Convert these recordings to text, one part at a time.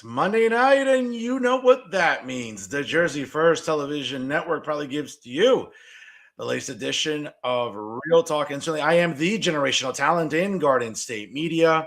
It's Monday night, and you know what that means. The Jersey First Television Network probably gives to you the latest edition of Real Talk. And certainly, I am the generational talent in Garden State Media.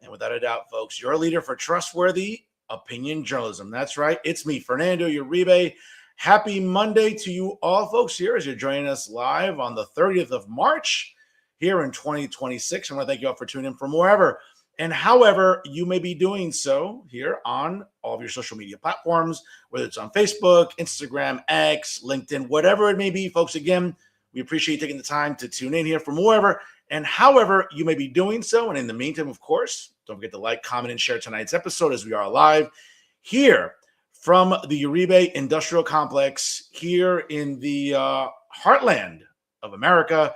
And without a doubt, folks, your leader for trustworthy opinion journalism. That's right. It's me, Fernando Uribe. Happy Monday to you all, folks, here as you're joining us live on the 30th of March here in 2026. I want to thank you all for tuning in from wherever and however you may be doing so here on all of your social media platforms, whether it's on Facebook, Instagram, X, LinkedIn, whatever it may be, folks. Again, we appreciate you taking the time to tune in here from wherever and however you may be doing so. And in the meantime, of course, don't forget to like, comment, and share tonight's episode as we are live here from the Uribe Industrial Complex here in the heartland of America,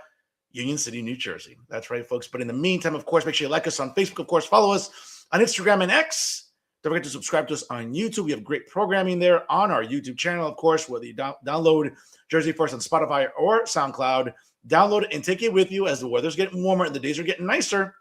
Union City, New Jersey. That's right, folks. But in the meantime, of course, make sure you like us on Facebook. Of course, follow us on Instagram and X. Don't forget to subscribe to us on YouTube. We have great programming there on our YouTube channel, of course, whether you download Jersey First on Spotify or SoundCloud. Download it and take it with you as the weather's getting warmer and the days are getting nicer.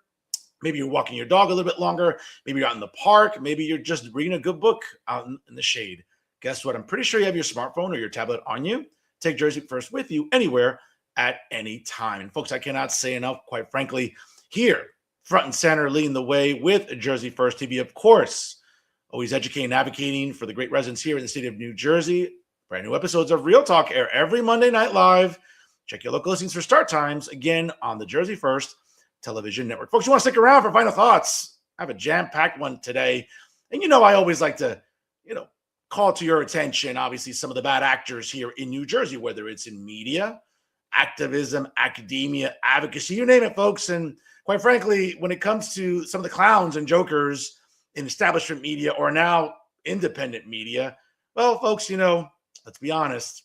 Maybe you're walking your dog a little bit longer. Maybe you're out in the park. Maybe you're just reading a good book out in the shade. Guess what? I'm pretty sure you have your smartphone or your tablet on you. Take Jersey First with you anywhere at any time. And folks, I cannot say enough, quite frankly, here, front and center, leading the way with Jersey First TV, of course, always educating and advocating for the great residents here in the state of New Jersey. Brand new episodes of Real Talk air every Monday night live. Check your local listings for start times, again, on the Jersey First Television Network. Folks, you want to stick around for final thoughts? I have a jam-packed one today. And I always like to, call to your attention, obviously, some of the bad actors here in New Jersey, whether it's in media, activism, academia, advocacy, you name it, folks. And quite frankly, when it comes to some of the clowns and jokers in establishment media or now independent media, well, folks, let's be honest,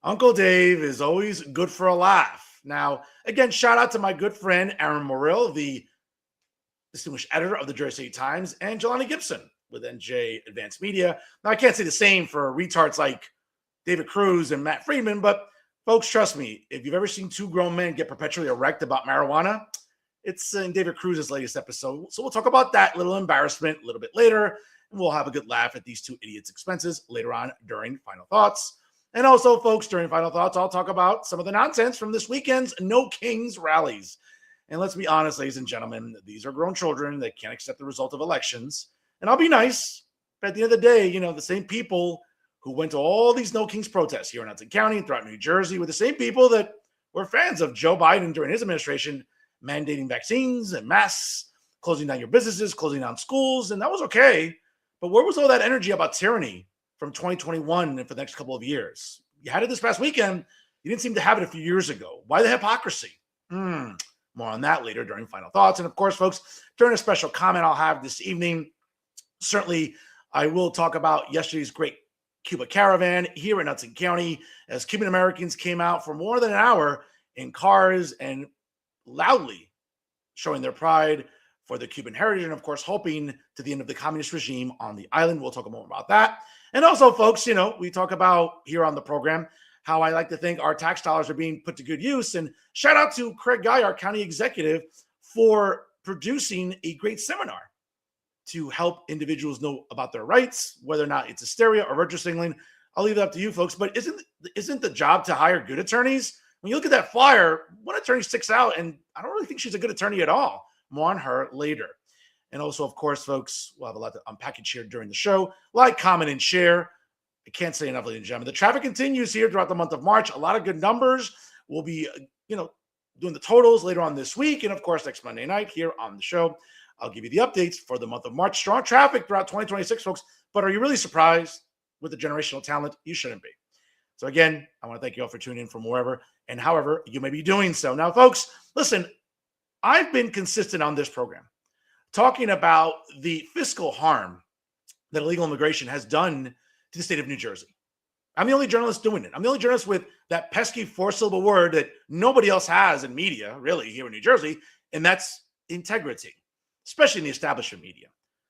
Uncle Dave is always good for a laugh. Now, again, shout out to my good friend, Aaron Morrill, the distinguished editor of the Jersey State Times, and Jelani Gibson with NJ Advanced Media. Now, I can't say the same for retards like David Cruz and Matt Friedman, but folks, trust me, if you've ever seen two grown men get perpetually erect about marijuana, it's in David Cruz's latest episode. So we'll talk about that little embarrassment a little bit later, and we'll have a good laugh at these two idiots' expenses later on during Final Thoughts. And also, folks, during Final Thoughts, I'll talk about some of the nonsense from this weekend's No Kings rallies. And let's be honest, ladies and gentlemen, these are grown children that can't accept the result of elections. And I'll be nice, but at the end of the day, the same people who went to all these No Kings protests here in Hudson County and throughout New Jersey were the same people that were fans of Joe Biden during his administration, mandating vaccines and masks, closing down your businesses, closing down schools, and that was okay. But where was all that energy about tyranny from 2021 and for the next couple of years? You had it this past weekend. You didn't seem to have it a few years ago. Why the hypocrisy? More on that later during Final Thoughts. And of course, folks, during a special comment I'll have this evening, certainly I will talk about yesterday's great Cuba caravan here in Hudson County as Cuban Americans came out for more than an hour in cars and loudly showing their pride for the Cuban heritage and, of course, hoping to the end of the communist regime on the island. We'll talk more about that. And also, folks, we talk about here on the program how I like to think our tax dollars are being put to good use. And shout out to Craig Guy, our county executive, for producing a great seminar to help individuals know about their rights, whether or not it's hysteria or virtue signaling. I'll leave that up to you, folks. But isn't the job to hire good attorneys? When you look at that flyer, one attorney sticks out, and I don't really think she's a good attorney at all. More on her later. And also, of course, folks, we'll have a lot to unpackage here during the show. Like, comment, and share. I can't say enough, ladies and gentlemen. The traffic continues here throughout the month of March. A lot of good numbers. We'll be, doing the totals later on this week. And, of course, next Monday night here on the show, I'll give you the updates for the month of March. Strong traffic throughout 2026, folks. But are you really surprised with the generational talent? You shouldn't be. So, again, I want to thank you all for tuning in from wherever and however you may be doing so. Now, folks, listen, I've been consistent on this program talking about the fiscal harm that illegal immigration has done to the state of New Jersey. I'm the only journalist doing it. I'm the only journalist with that pesky four-syllable word that nobody else has in media, really, here in New Jersey, and that's integrity, especially in the establishment media.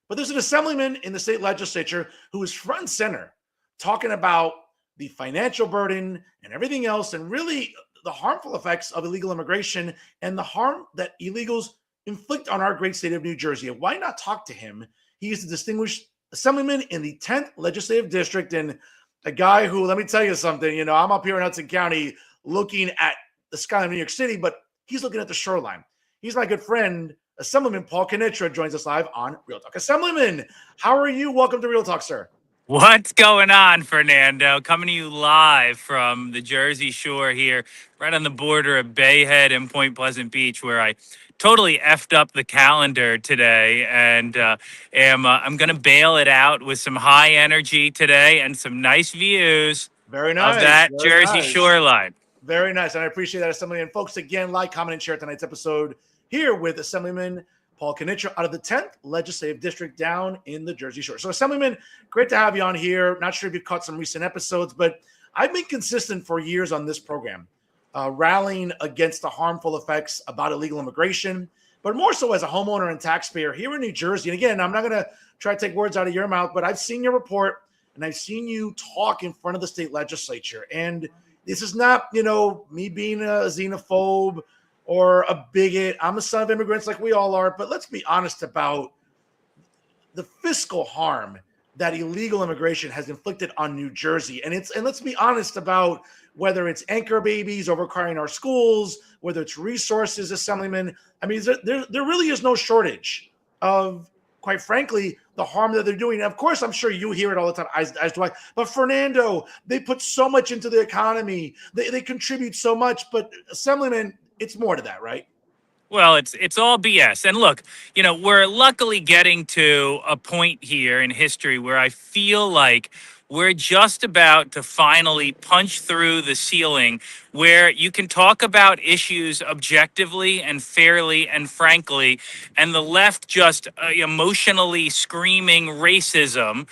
But there's an assemblyman in the state legislature who is front and center talking about the financial burden and everything else, and really the harmful effects of illegal immigration and the harm that illegals inflict on our great state of New Jersey. And why not talk to him He is the distinguished assemblyman in the 10th legislative district, and a guy who, let me tell you something, I'm up here in Hudson County looking at the skyline of New York City, but he's looking at the shoreline. He's my good friend, Assemblyman Paul Kinitra, joins us live on Real Talk. Assemblyman, how are you? Welcome to Real Talk, sir. What's going on, Fernando? Coming to you live from the Jersey Shore here, right on the border of Bay Head and Point Pleasant Beach, where I totally effed up the calendar today, and I'm going to bail it out with some high energy today and some nice views Very of nice. that Very Jersey nice. shoreline. Very nice, and I appreciate that, Assemblyman. Folks, again, like, comment, and share tonight's episode here with Assemblyman Paul Kinitra out of the 10th Legislative District down in the Jersey Shore. So, Assemblyman, great to have you on here. Not sure if you've caught some recent episodes, but I've been consistent for years on this program, rallying against the harmful effects about illegal immigration, but more so as a homeowner and taxpayer here in New Jersey. And again, I'm not going to try to take words out of your mouth, but I've seen your report and I've seen you talk in front of the state legislature. And this is not, me being a xenophobe or a bigot. I'm a son of immigrants like we all are, but let's be honest about the fiscal harm that illegal immigration has inflicted on New Jersey. And let's be honest about whether it's anchor babies overcrowding our schools, whether it's resources, Assemblyman. I mean, there really is no shortage of, quite frankly, the harm that they're doing. And of course, I'm sure you hear it all the time, as do I. But Fernando, they put so much into the economy. They contribute so much. But Assemblyman, it's more to that, right? Well, it's all BS. And look, we're luckily getting to a point here in history where I feel like we're just about to finally punch through the ceiling where you can talk about issues objectively and fairly and frankly, and the left just emotionally screaming racism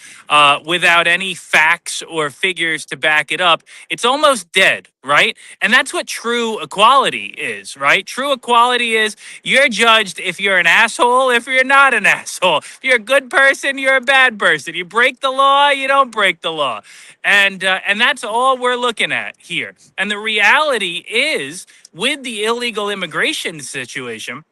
without any facts or figures to back it up. It's almost dead, right? And that's what true equality is, right? True equality is you're judged if you're an asshole, if you're not an asshole. If you're a good person, you're a bad person. You break the law, you don't break the law. And that's all we're looking at here. And the reality is, with the illegal immigration situation,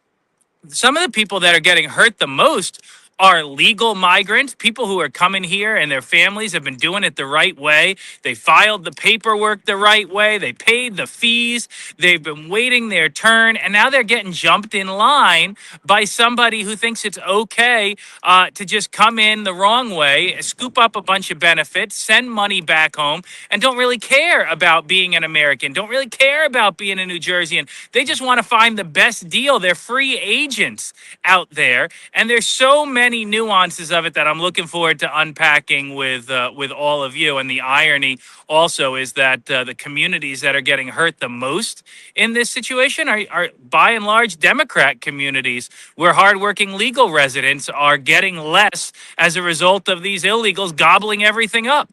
some of the people that are getting hurt the most are legal migrants, people who are coming here and their families have been doing it the right way. They filed the paperwork the right way. They paid the fees. They've been waiting their turn. And now they're getting jumped in line by somebody who thinks it's okay to just come in the wrong way, scoop up a bunch of benefits, send money back home, and don't really care about being an American, don't really care about being a New Jerseyan. They just want to find the best deal. They're free agents out there. And there's so many nuances of it that I'm looking forward to unpacking with all of you. And the irony also is that the communities that are getting hurt the most in this situation are by and large Democrat communities, where hardworking legal residents are getting less as a result of these illegals gobbling everything up.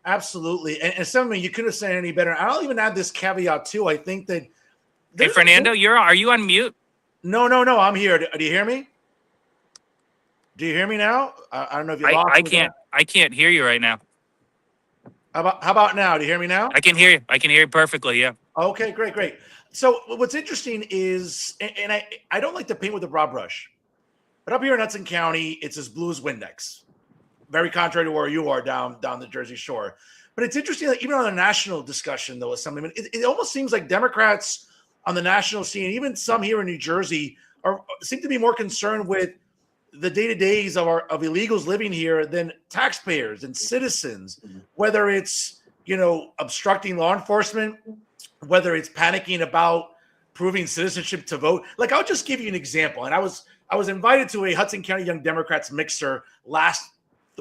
Absolutely. And Assemblyman, you couldn't have said any better. I'll even add this caveat too. I think that Hey, Fernando, are you on mute? No, I'm here. Do you hear me? Do you hear me now? I don't know if you lost me. I can't hear you right now. How about now? Do you hear me now? I can hear you. I can hear you perfectly, yeah. Okay, great. So what's interesting is, and I don't like to paint with a broad brush, but up here in Hudson County, it's as blue as Windex. Very contrary to where you are down the Jersey Shore. But it's interesting that even on a national discussion, though, Assemblyman, it almost seems like Democrats on the national scene, even some here in New Jersey, seem to be more concerned with the day-to-days of illegals living here than taxpayers and citizens, whether it's, obstructing law enforcement, whether it's panicking about proving citizenship to vote. Like, I'll just give you an example. And I was invited to a Hudson County Young Democrats mixer last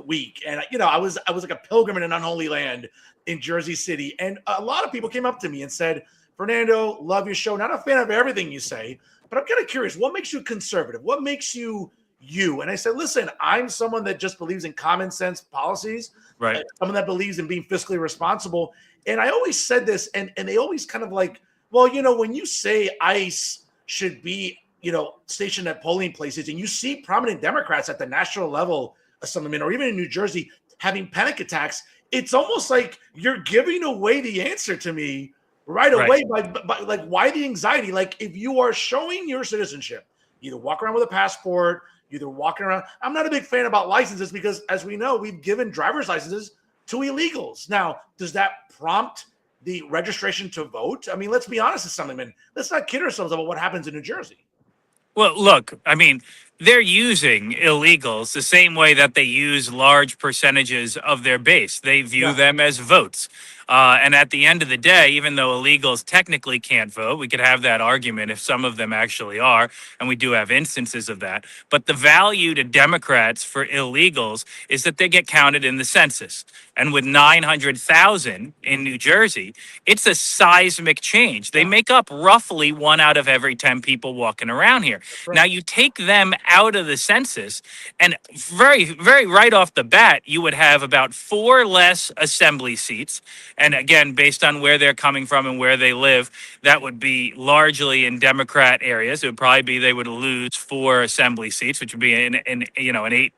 week. And, I was like a pilgrim in an unholy land in Jersey City. And a lot of people came up to me and said, Fernando, love your show. Not a fan of everything you say, but I'm kind of curious. What makes you conservative? What makes you you? And I said, listen, I'm someone that just believes in common sense policies, right? Someone that believes in being fiscally responsible. And I always said this, and they always kind of like, well, when you say ICE should be, stationed at polling places, and you see prominent Democrats at the national level, Assemblyman, or even in New Jersey, having panic attacks, it's almost like you're giving away the answer to me right away by like, why the anxiety? Like, if you are showing your citizenship, either walk around with a passport, either walking around. I'm not a big fan about licenses because, as we know, we've given driver's licenses to illegals. Now, does that prompt the registration to vote? I mean, let's be honest, Assemblyman. Let's not kid ourselves about what happens in New Jersey. Well, look, I mean, they're using illegals the same way that they use large percentages of their base. They view them as votes. And at the end of the day, even though illegals technically can't vote, we could have that argument if some of them actually are, and we do have instances of that. But the value to Democrats for illegals is that they get counted in the census. And with 900,000 in New Jersey, it's a seismic change. They make up roughly 1 out of every 10 people walking around here. Right. Now, you take them out of the census, and very right off the bat, you would have about 4 less assembly seats. And again, based on where they're coming from and where they live, that would be largely in Democrat areas. It would probably be they would lose 4 assembly seats, which would be an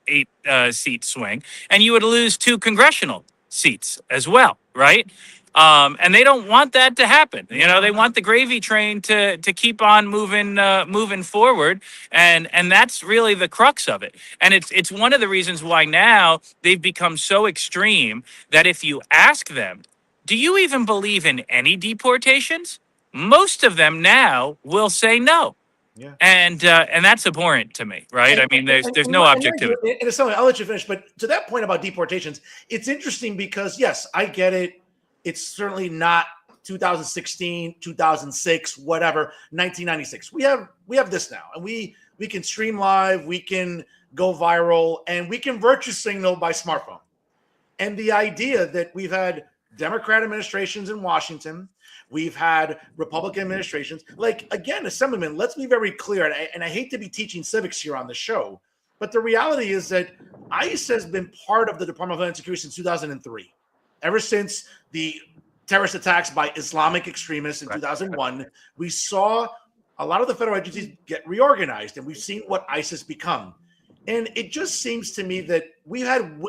8 seat swing, and you would lose 2 congressional seats as well, right? And they don't want that to happen. They want the gravy train to keep on moving forward, and that's really the crux of it. And it's one of the reasons why now they've become so extreme that if you ask them, do you even believe in any deportations? Most of them now will say no. Yeah. And that's abhorrent to me, right? I mean, there's no objectivity. And I'll let you finish, but to that point about deportations, it's interesting because, yes, I get it. It's certainly not 2016, 2006, whatever, 1996. We have this now, and we can stream live, we can go viral, and we can virtue signal by smartphone. And the idea that we've had Democrat administrations in Washington, we've had Republican administrations. Like, again, Assemblyman, let's be very clear, and I hate to be teaching civics here on the show, but the reality is that ICE has been part of the Department of Homeland Security since 2003. Ever since the terrorist attacks by Islamic extremists in 2001, we saw a lot of the federal agencies get reorganized, and we've seen what ICE has become. And it just seems to me that we've had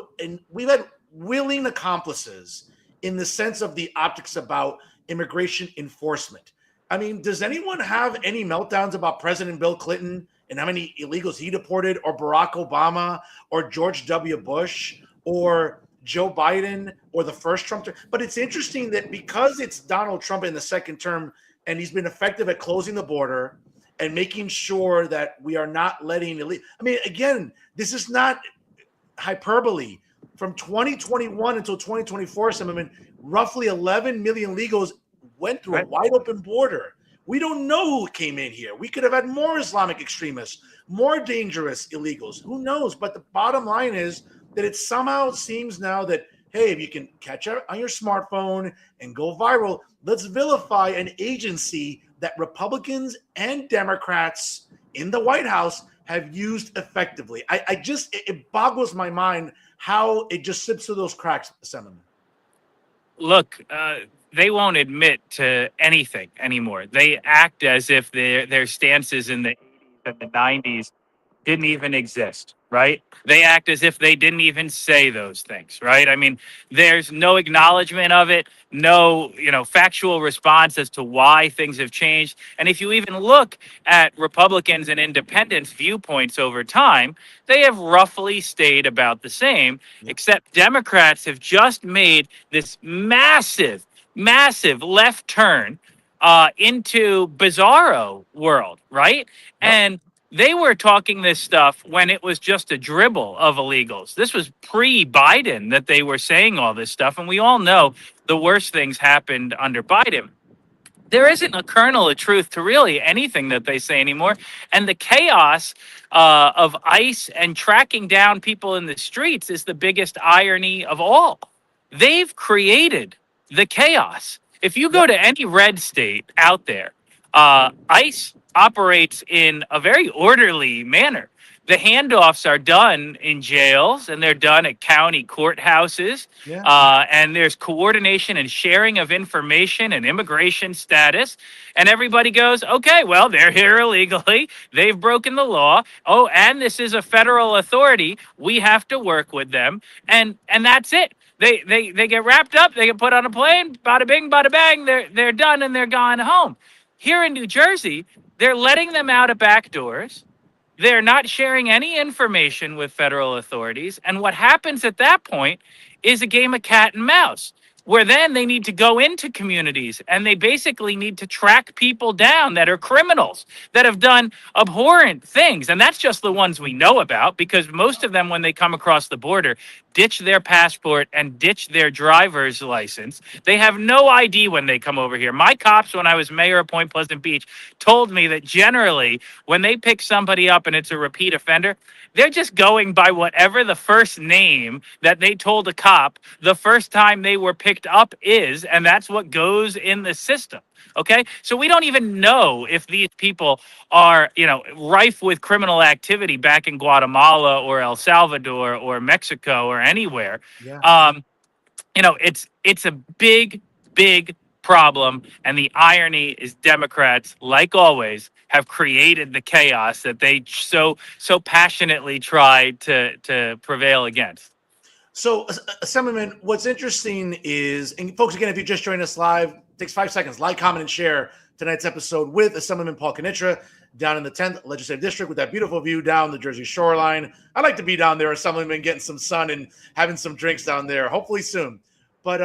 willing accomplices in the sense of the optics about immigration enforcement. I mean, does anyone have any meltdowns about President Bill Clinton and how many illegals he deported, or Barack Obama, or George W. Bush, or Joe Biden, or the first Trump term? But it's interesting that because it's Donald Trump in the second term, and he's been effective at closing the border and making sure that we are not letting illegal. I mean, again, this is not hyperbole. From 2021 until 2024, roughly 11 million illegals went through a wide open border. We don't know who came in here. We could have had more Islamic extremists, more dangerous illegals. Who knows? But the bottom line is that it somehow seems now that, hey, if you can catch up on your smartphone and go viral, let's vilify an agency that Republicans and Democrats in the White House have used effectively. It boggles my mind how it just slips through those cracks, Assemblyman. Look, they won't admit to anything anymore. They act as if their stances in the 80s and the 90s didn't even exist, right? They act as if they didn't even say those things, right? I mean, there's no acknowledgement of it, no, factual response as to why things have changed. And if you even look at Republicans and independents' viewpoints over time, they have roughly stayed about the same, except Democrats have just made this massive left turn into bizarro world, right? And they were talking this stuff when it was just a dribble of illegals. This was pre-Biden that they were saying all this stuff. And we all know the worst things happened under Biden. There isn't a kernel of truth to really anything that they say anymore. And the chaos of ICE and tracking down people in the streets is the biggest irony of all. They've created the chaos. If you go to any red state out there, ICE operates in a very orderly manner. The handoffs are done in jails, and they're done at county courthouses. And there's coordination and sharing of information and immigration status. And everybody goes, okay, well, they're here illegally. They've broken the law. Oh, and this is a federal authority. We have to work with them. And that's it. They get wrapped up. They get put on a plane. Bada bing, bada bang. They're done, and they're gone home. Here in New Jersey, they're letting them out of back doors. They're not sharing any information with federal authorities. And what happens at that point is a game of cat and mouse, where then they need to go into communities and they basically need to track people down that are criminals, that have done abhorrent things. And that's just the ones we know about, because most of them, when they come across the border, ditch their passport and ditch their driver's license. They have no ID when they come over here. My cops, when I was mayor of Point Pleasant Beach, told me that generally when they pick somebody up and it's a repeat offender, they're just going by whatever the first name that they told a cop the first time they were picked up is, and that's what goes in the system. Okay, so we don't even know if these people are, rife with criminal activity back in Guatemala or El Salvador or Mexico or anywhere. Yeah. It's a big, big problem, and the irony is Democrats, like always, have created the chaos that they so passionately tried to prevail against. So, Assemblyman, what's interesting is, and folks, again, if you just joined us live, takes 5 seconds, like, comment, and share tonight's episode with Assemblyman Paul Kinitra down in the 10th Legislative District with that beautiful view down the Jersey shoreline. I'd like to be down there, Assemblyman, getting some sun and having some drinks down there, hopefully soon. But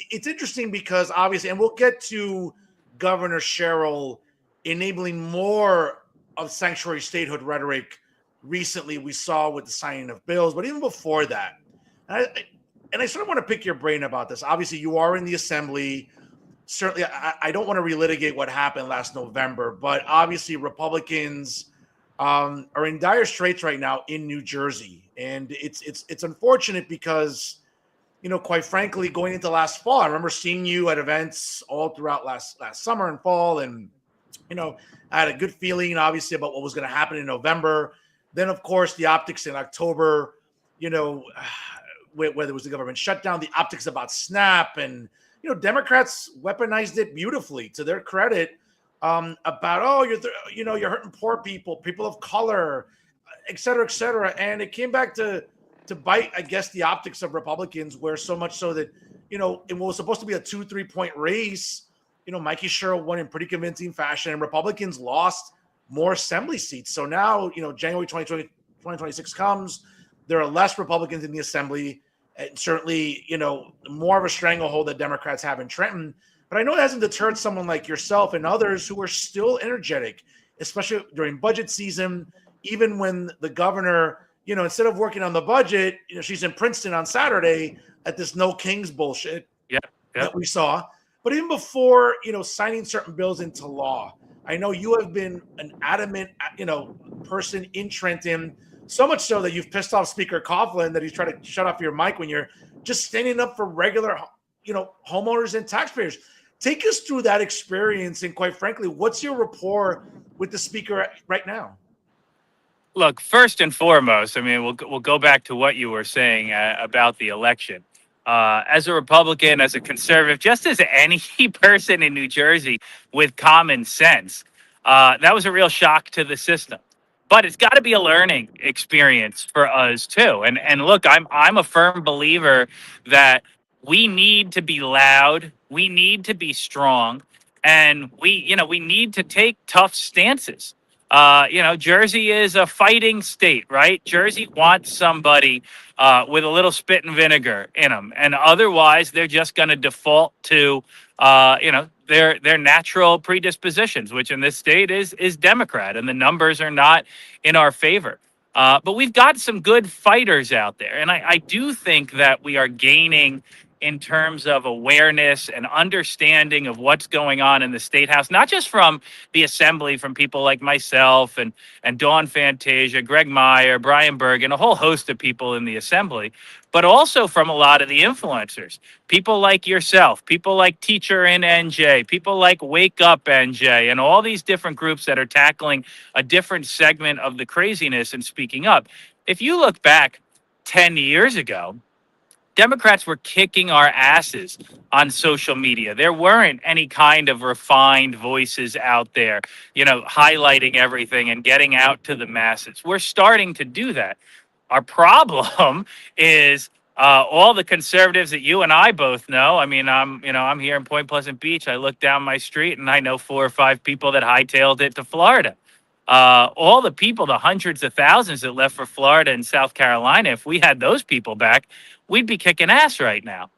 it's interesting because obviously, and we'll get to Governor Sherrill enabling more of sanctuary statehood rhetoric recently we saw with the signing of bills, but even before that. And I sort of want to pick your brain about this. Obviously, you are in the assembly. Certainly, I don't want to relitigate what happened last November, but obviously Republicans are in dire straits right now in New Jersey. And it's unfortunate because, quite frankly, going into last fall, I remember seeing you at events all throughout last summer and fall. And, I had a good feeling, obviously, about what was going to happen in November. Then, of course, the optics in October, whether it was the government shutdown, the optics about SNAP, and Democrats weaponized it beautifully to their credit about you're hurting poor people, people of color, et cetera, and it came back to bite, I guess, the optics of Republicans, where so much so that it was supposed to be a 2-3 point race. Mikey Sherrill won in pretty convincing fashion, and Republicans lost more assembly seats. So now January 2026 comes. There are less Republicans in the assembly, and certainly, more of a stranglehold that Democrats have in Trenton. But I know it hasn't deterred someone like yourself and others who are still energetic, especially during budget season, even when the governor, instead of working on the budget, she's in Princeton on Saturday at this No Kings bullshit that we saw. But even before, signing certain bills into law, I know you have been an adamant, person in Trenton, so much so that you've pissed off Speaker Coughlin that he's trying to shut off your mic when you're just standing up for regular, homeowners and taxpayers. Take us through that experience. And quite frankly, what's your rapport with the speaker right now? Look, first and foremost, I mean, we'll go back to what you were saying about the election. As a Republican, as a conservative, just as any person in New Jersey with common sense, that was a real shock to the system. But it's got to be a learning experience for us too. And look, I'm a firm believer that we need to be loud, we need to be strong, and we need to take tough stances. Jersey is a fighting state, right? Jersey wants somebody with a little spit and vinegar in them, and otherwise they're just going to default to their natural predispositions, which in this state is Democrat, and the numbers are not in our favor. But we've got some good fighters out there, and I do think that we are gaining in terms of awareness and understanding of what's going on in the State House, not just from the Assembly, from people like myself and Dawn Fantasia, Greg Meyer, Brian Bergen, a whole host of people in the Assembly, but also from a lot of the influencers, people like yourself, people like Teacher in NJ, people like Wake Up NJ, and all these different groups that are tackling a different segment of the craziness and speaking up. If you look back 10 years ago, Democrats were kicking our asses on social media. There weren't any kind of refined voices out there, highlighting everything and getting out to the masses. We're starting to do that. Our problem is all the conservatives that you and I both know. I mean, I'm here in Point Pleasant Beach. I look down my street and I know 4 or 5 people that hightailed it to Florida. All the people, the hundreds of thousands that left for Florida and South Carolina, if we had those people back, we'd be kicking ass right now.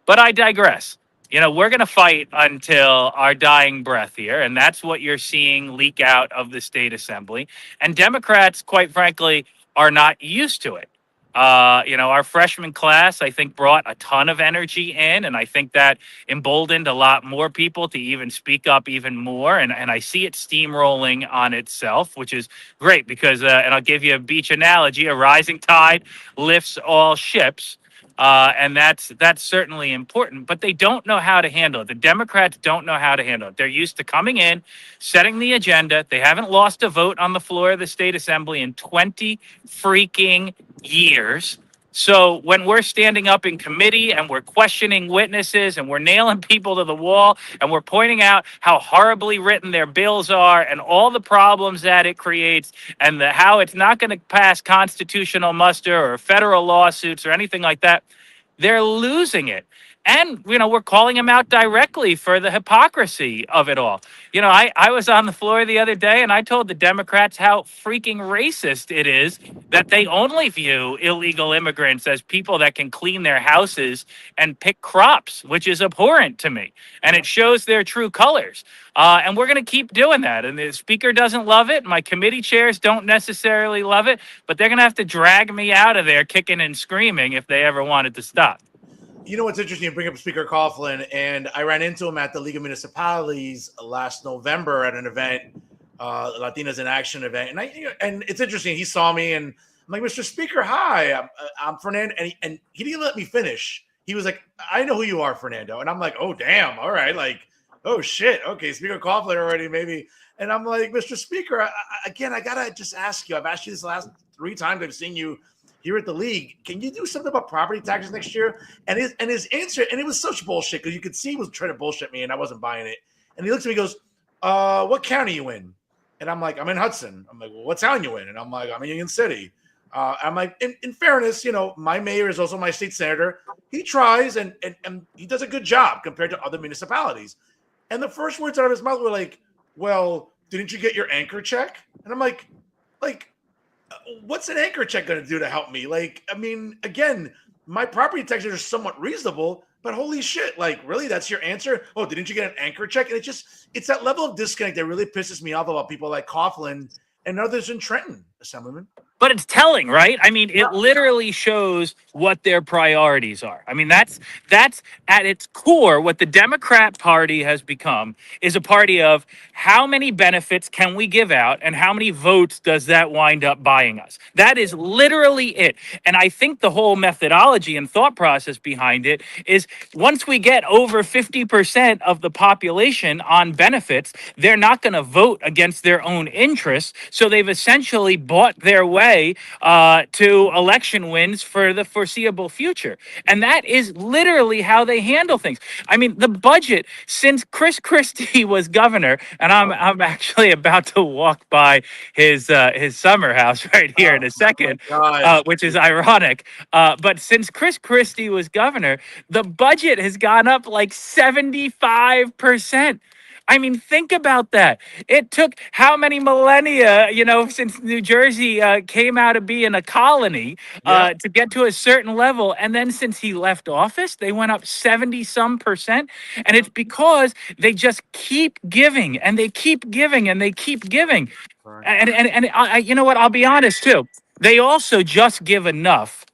But I digress. We're going to fight until our dying breath here. And that's what you're seeing leak out of the state assembly. And Democrats, quite frankly, are not used to it. Our freshman class, I think, brought a ton of energy in. And I think that emboldened a lot more people to even speak up even more. And I see it steamrolling on itself, which is great because, and I'll give you a beach analogy, a rising tide lifts all ships. And that's certainly important, but they don't know how to handle it. The Democrats don't know how to handle it. They're used to coming in, setting the agenda. They haven't lost a vote on the floor of the state assembly in 20 freaking years. So when we're standing up in committee and we're questioning witnesses and we're nailing people to the wall and we're pointing out how horribly written their bills are and all the problems that it creates and how it's not going to pass constitutional muster or federal lawsuits or anything like that, they're losing it. And, we're calling them out directly for the hypocrisy of it all. I was on the floor the other day and I told the Democrats how freaking racist it is that they only view illegal immigrants as people that can clean their houses and pick crops, which is abhorrent to me. And it shows their true colors. And we're going to keep doing that. And the speaker doesn't love it. My committee chairs don't necessarily love it, but they're going to have to drag me out of there kicking and screaming if they ever wanted to stop. You know what's interesting? You bring up Speaker Coughlin, and I ran into him at the League of Municipalities last November at an event, Latinas in Action event, and it's interesting. He saw me, and I'm like, Mr. Speaker, hi, I'm Fernando, and he didn't let me finish. He was like, I know who you are, Fernando, and I'm like, oh damn, all right, like, oh shit, okay, Speaker Coughlin already, maybe, and I'm like, Mr. Speaker, I gotta just ask you. I've asked you this last 3 times I've seen you here at the league. Can you do something about property taxes next year? And his answer, and it was such bullshit because you could see he was trying to bullshit me and I wasn't buying it. And he looks at me and goes, what county you in? And I'm like, I'm in Hudson. I'm like, well, what town you in? And I'm like, I'm in Union City. I'm like, in fairness, my mayor is also my state senator. He tries and he does a good job compared to other municipalities. And the first words out of his mouth were like, well, didn't you get your anchor check? And I'm like, what's an anchor check going to do to help me? Like, I mean, again, my property taxes are somewhat reasonable, but holy shit, like, really, that's your answer? Oh, didn't you get an anchor check? And it's that level of disconnect that really pisses me off about people like Coughlin and others in Trenton, Assemblyman. But it's telling, right? I mean, it literally shows what their priorities are. I mean, that's at its core what the Democrat Party has become is a party of how many benefits can we give out and how many votes does that wind up buying us? That is literally it. And I think the whole methodology and thought process behind it is once we get over 50% of the population on benefits, they're not going to vote against their own interests. So they've essentially bought their way to election wins for the foreseeable future. And that is literally how they handle things. I mean, the budget, since Chris Christie was governor, and I'm actually about to walk by his summer house right here in a second, which is ironic. But since Chris Christie was governor, the budget has gone up like 75%. I mean, think about that. It took how many millennia, since New Jersey came out of being a colony to get to a certain level. And then since he left office, they went up 70-some%. And it's because they just keep giving and they keep giving and they keep giving. And you know what? I'll be honest, too. They also just give enough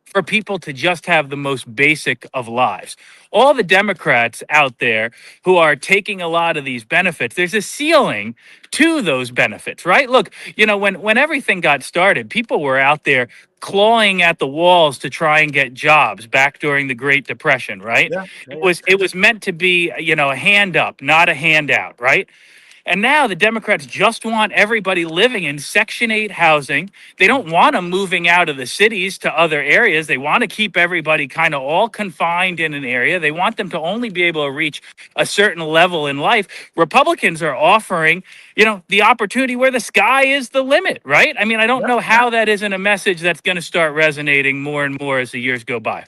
for people to just have the most basic of lives. All the Democrats out there who are taking a lot of these benefits, there's a ceiling to those benefits, right? Look, when everything got started, people were out there clawing at the walls to try and get jobs back during the Great Depression, right? Yeah. It was meant to be, a hand up, not a handout, right? And now the Democrats just want everybody living in Section 8 housing. They don't want them moving out of the cities to other areas. They want to keep everybody kind of all confined in an area. They want them to only be able to reach a certain level in life. Republicans are offering, the opportunity where the sky is the limit, right? I mean, I don't know how that isn't a message that's going to start resonating more and more as the years go by.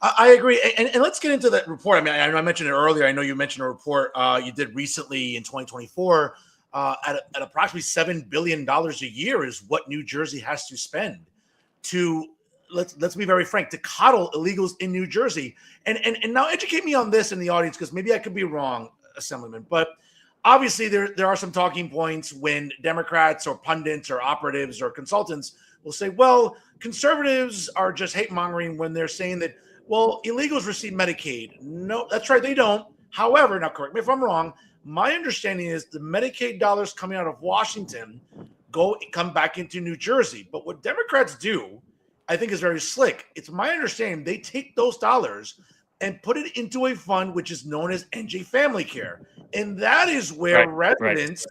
I agree. And let's get into that report. I mean, I mentioned it earlier. I know you mentioned a report you did recently in 2024 at approximately $7 billion a year is what New Jersey has to spend to let's be very frank, to coddle illegals in New Jersey. And now educate me on this in the audience, because maybe I could be wrong, Assemblyman, but obviously there are some talking points when Democrats or pundits or operatives or consultants will say, well, conservatives are just hate mongering when they're saying that, well, illegals receive Medicaid. No, that's right, they don't. However, now correct me if I'm wrong, my understanding is the Medicaid dollars coming out of Washington come back into New Jersey. But what Democrats do, I think, is very slick. It's my understanding they take those dollars and put it into a fund which is known as NJ Family Care. And that is where residents,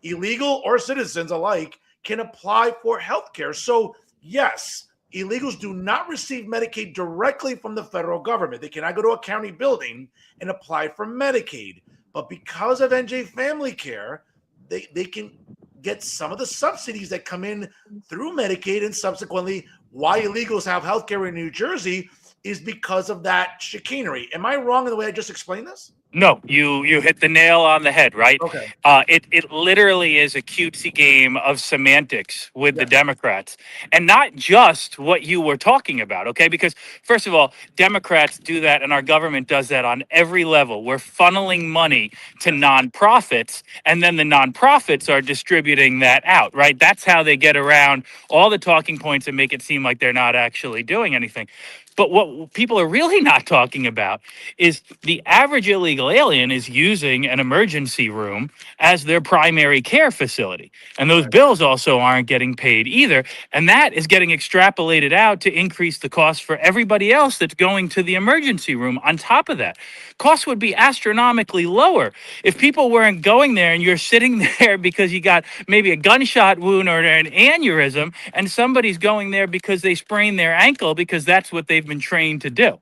illegal or citizens alike, can apply for health care. So, yes, illegals do not receive Medicaid directly from the federal government. They cannot go to a county building and apply for Medicaid. But because of NJ Family Care, they can get some of the subsidies that come in through Medicaid, and subsequently why illegals have health care in New Jersey is because of that chicanery. Am I wrong in the way I just explained this? No, you hit the nail on the head, right? Okay. It literally is a cutesy game of semantics with the Democrats, and not just what you were talking about, okay? Because first of all, Democrats do that, and our government does that on every level. We're funneling money to nonprofits, and then the nonprofits are distributing that out, right? That's how they get around all the talking points and make it seem like they're not actually doing anything. But what people are really not talking about is the average illegal alien is using an emergency room as their primary care facility. And those bills also aren't getting paid either. And that is getting extrapolated out to increase the cost for everybody else that's going to the emergency room. On top of that, costs would be astronomically lower if people weren't going there and you're sitting there because you got maybe a gunshot wound or an aneurysm, and somebody's going there because they sprained their ankle because that's what they've been trained to do.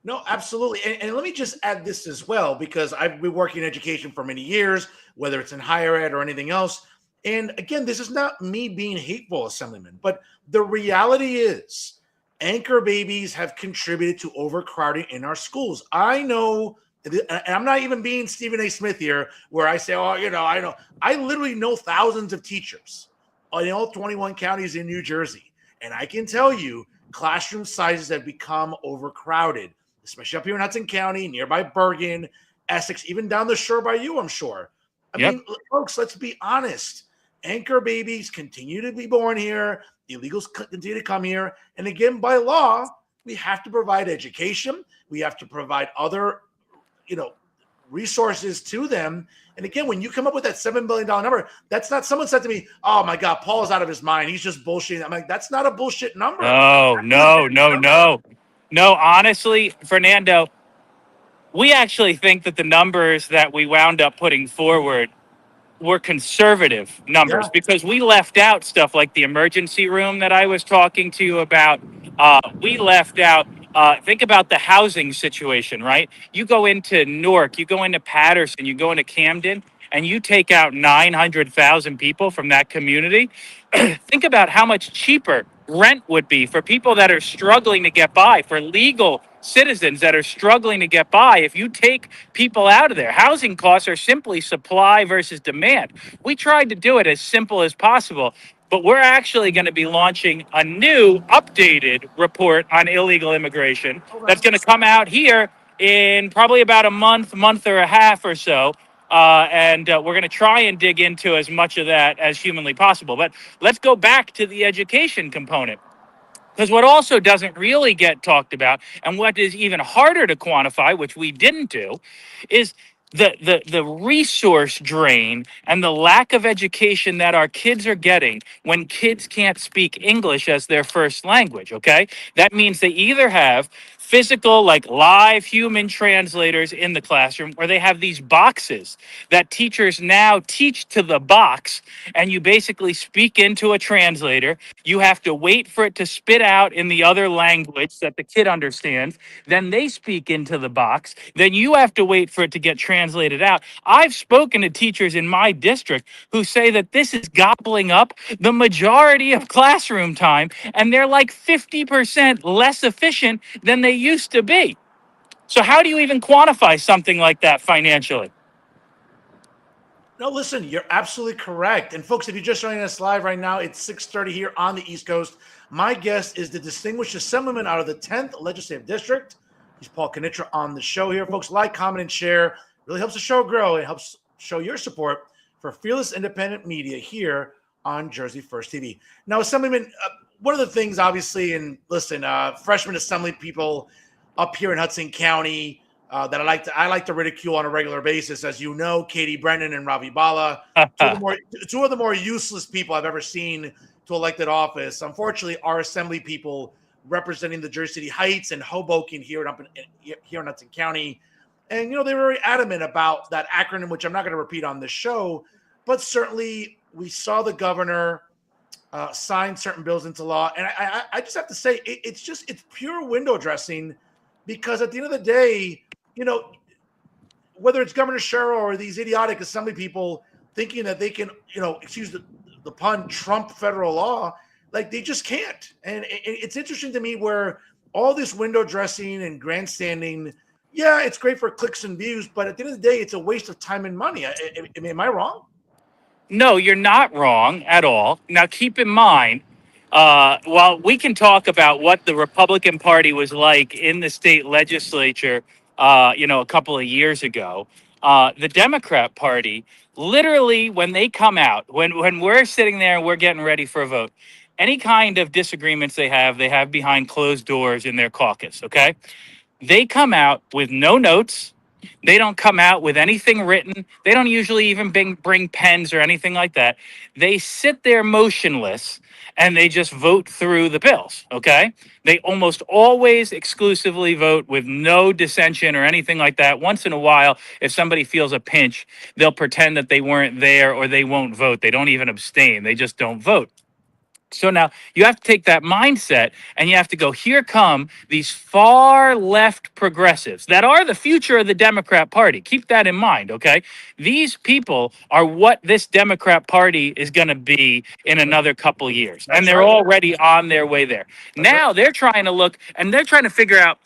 No, absolutely. And let me just add this as well, because I've been working in education for many years, whether it's in higher ed or anything else. And again, this is not me being hateful, Assemblyman, but the reality is anchor babies have contributed to overcrowding in our schools. I know, and I'm not even being Stephen A. Smith here, where I say, oh, I know. I literally know thousands of teachers in all 21 counties in New Jersey. And I can tell you, classroom sizes have become overcrowded, especially up here in Hudson County, nearby Bergen, Essex, even down the shore by you, I'm sure. I mean, folks, let's be honest. Anchor babies continue to be born here. Illegals continue to come here. And again, by law, we have to provide education. We have to provide other, resources to them. And again, when you come up with that $7 billion number, that's not, someone said to me, oh my God, Paul's out of his mind. He's just bullshitting. I'm like, that's not a bullshit number. No, honestly, Fernando, we actually think that the numbers that we wound up putting forward were conservative numbers because we left out stuff like the emergency room that I was talking to you about. We left out, think about the housing situation, right? You go into Newark, you go into Patterson, you go into Camden, and you take out 900,000 people from that community. Think about how much cheaper rent would be for people that are struggling to get by, for legal citizens that are struggling to get by. If you take people out of there, housing costs are simply supply versus demand. We tried to do it as simple as possible, but we're actually going to be launching a new updated report on illegal immigration that's going to come out here in probably about a month or a half or so. And we're going to try and dig into as much of that as humanly possible. But let's go back to the education component. Because what also doesn't really get talked about, and what is even harder to quantify, which we didn't do, is the resource drain and the lack of education that our kids are getting when kids can't speak English as their first language, okay? That means they either have physical, like live human translators in the classroom, or they have these boxes that teachers now teach to the box, and you basically speak into a translator. You have to wait for it to spit out in the other language that the kid understands. Then they speak into the box. Then you have to wait for it to get translated out. I've spoken to teachers in my district who say that this is gobbling up the majority of classroom time, and they're like 50% less efficient than they used to be. So how do you even quantify something like that financially? No, listen, you're absolutely correct. And folks, if you're just joining us live right now, it's 6:30 here on the East Coast. My guest is the distinguished assemblyman out of the 10th Legislative District. He's Paul Knitra on the show here. Folks, like, comment, and share. Really helps the show grow. It helps show your support for fearless independent media here on Jersey First TV. Now, Assemblyman, one of the things, obviously, and listen, freshman assembly people up here in Hudson County, that I like to ridicule on a regular basis. As you know, Katie Brennan and Ravi Bala, two of the more useless people I've ever seen to elected office. Unfortunately, our assembly people representing the Jersey City Heights and Hoboken here in Hudson County. And, they were very adamant about that acronym, which I'm not going to repeat on this show. But certainly we saw the governor sign certain bills into law. And I just have to say, it's pure window dressing, because at the end of the day, whether it's Governor Sherrill or these idiotic assembly people thinking that they can, excuse the pun, trump federal law, like they just can't. And it's interesting to me where all this window dressing and grandstanding, yeah, it's great for clicks and views, but at the end of the day, it's a waste of time and money. Am I wrong? No, you're not wrong at all. Now, keep in mind, while we can talk about what the Republican Party was like in the state legislature, a couple of years ago, the Democrat Party, literally, when they come out, when we're sitting there and we're getting ready for a vote, any kind of disagreements they have behind closed doors in their caucus, okay? They come out with no notes. They don't come out with anything written. They don't usually even bring pens or anything like that. They sit there motionless and they just vote through the bills, okay? They almost always exclusively vote with no dissension or anything like that. Once in a while, if somebody feels a pinch, they'll pretend that they weren't there or they won't vote. They don't even abstain. They just don't vote. So now you have to take that mindset and you have to go, here come these far left progressives that are the future of the Democrat Party. Keep that in mind, okay? These people are what this Democrat Party is going to be in another couple years. And they're already on their way there. Now they're trying to look and they're trying to figure out,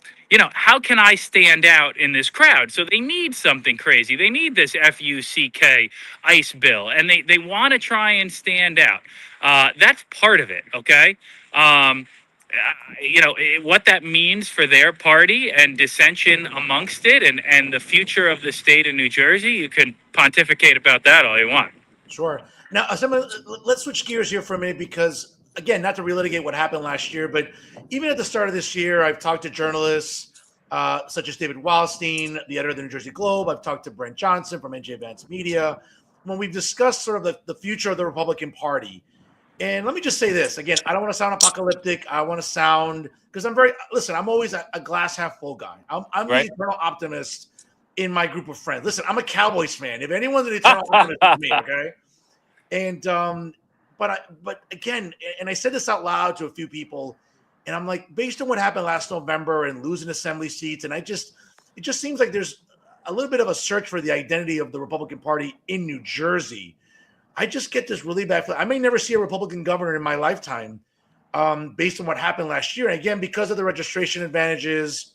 how can I stand out in this crowd? So they need something crazy. They need this FUCK ICE bill, and they want to try and stand out. That's part of it, okay? What that means for their party and dissension amongst it and the future of the state of New Jersey, you can pontificate about that all you want. Sure. Now, let's switch gears here for a minute because, again, not to relitigate what happened last year, but even at the start of this year, I've talked to journalists such as David Wildstein, the editor of the New Jersey Globe. I've talked to Brent Johnson from Jersey Media when we've discussed sort of the future of the Republican Party. And let me just say this. Again, I don't want to sound apocalyptic. I want to sound – because I'm always a glass half full guy. I'm right. The eternal optimist in my group of friends. Listen, I'm a Cowboys fan. If anyone's an eternal optimist, it's me, okay? And but again, and I said this out loud to a few people, and I'm like, based on what happened last November and losing assembly seats, and it just seems like there's a little bit of a search for the identity of the Republican Party in New Jersey. I just get this really bad feeling. I may never see a Republican governor in my lifetime, based on what happened last year. And again, because of the registration advantages,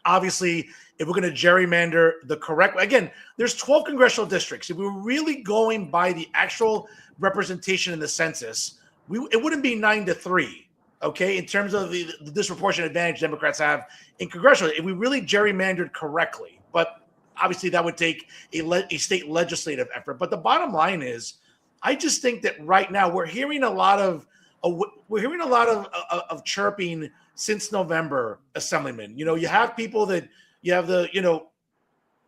obviously, if we're going to gerrymander the correct way, again, there's 12 congressional districts. If we were really going by the actual representation in the census, it wouldn't be 9-3, okay, in terms of the disproportionate advantage Democrats have in congressional. If we really gerrymandered correctly, but obviously that would take a state legislative effort. But the bottom line is, I just think that right now we're hearing a lot of chirping since November, Assemblyman. You have people that you have the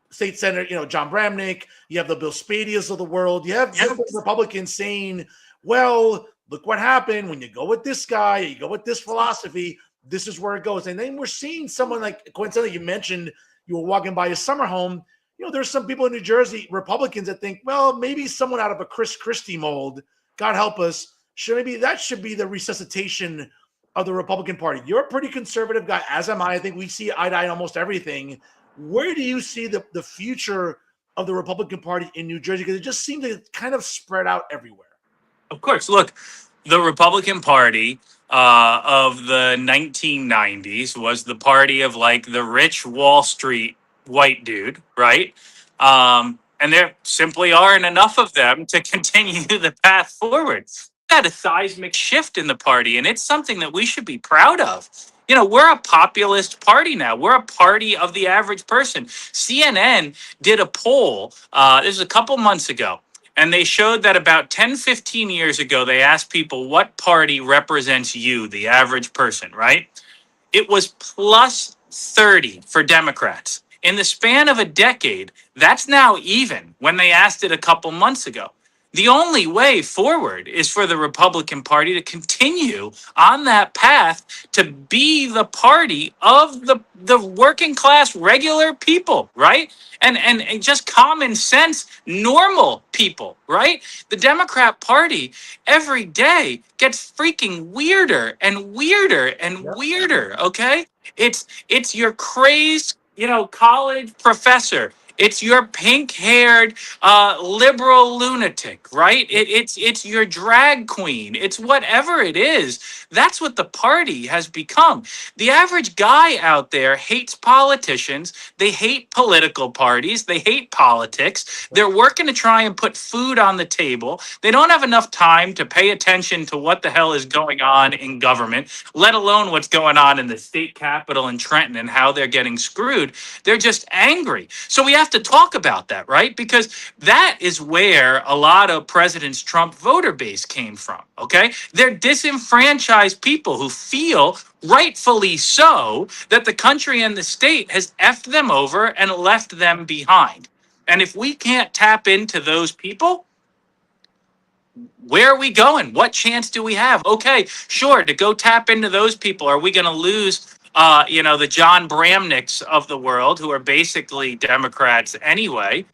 state senator, John Bramnick. You have the Bill Spadias of the world. You have Republicans saying, "Well, look what happened when you go with this guy, you go with this philosophy. This is where it goes." And then we're seeing someone like, coincidentally, you mentioned you were walking by a summer home. There's some people in New Jersey, Republicans, that think, well, maybe someone out of a Chris Christie mold, God help us, that should be the resuscitation of the Republican Party. You're a pretty conservative guy, as am I. I think we see eye to eye on almost everything. Where do you see the future of the Republican Party in New Jersey? Because it just seems to kind of spread out everywhere. Of course. Look, the Republican Party of the 1990s was the party of like the rich Wall Street white dude, right? And and there simply aren't enough of them to continue the path forward. Had a seismic shift in the party, and it's something that we should be proud of. You know, we're a populist party now. We're a party of the average person. CNN did a poll, this was a couple months ago, and they showed that about 10, 15 years ago, they asked people, what party represents you, the average person, right? It was plus 30 for Democrats. In the span of a decade, that's now even when they asked it a couple months ago. The only way forward is for the Republican Party to continue on that path to be the party of the working class, regular people, right? And just common sense, normal people, right? The Democrat Party every day gets freaking weirder and weirder and weirder, okay? It's your crazed, college professor. It's your pink-haired liberal lunatic, right? It's your drag queen. It's whatever it is. That's what the party has become. The average guy out there hates politicians. They hate political parties. They hate politics. They're working to try and put food on the table. They don't have enough time to pay attention to what the hell is going on in government, let alone what's going on in the state capitol in Trenton and how they're getting screwed. They're just angry. So we have to talk about that, right? Because that is where a lot of President Trump voter base came from, okay? They're disenfranchised people who feel, rightfully so, that the country and the state has effed them over and left them behind. And if we can't tap into those people, where are we going? What chance do we have? Okay, sure, to go tap into those people. Are we going to lose, the John Bramnicks of the world, who are basically Democrats anyway?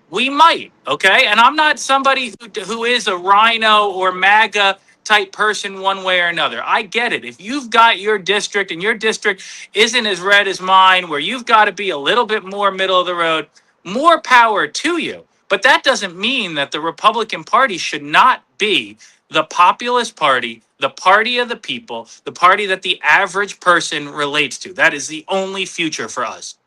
We might, okay? And I'm not somebody who is a rhino or MAGA type person one way or another. I get it. If you've got your district and your district isn't as red as mine, where you've got to be a little bit more middle of the road, more power to you. But that doesn't mean that the Republican Party should not be the populist party, the party of the people, the party that the average person relates to. That is the only future for us.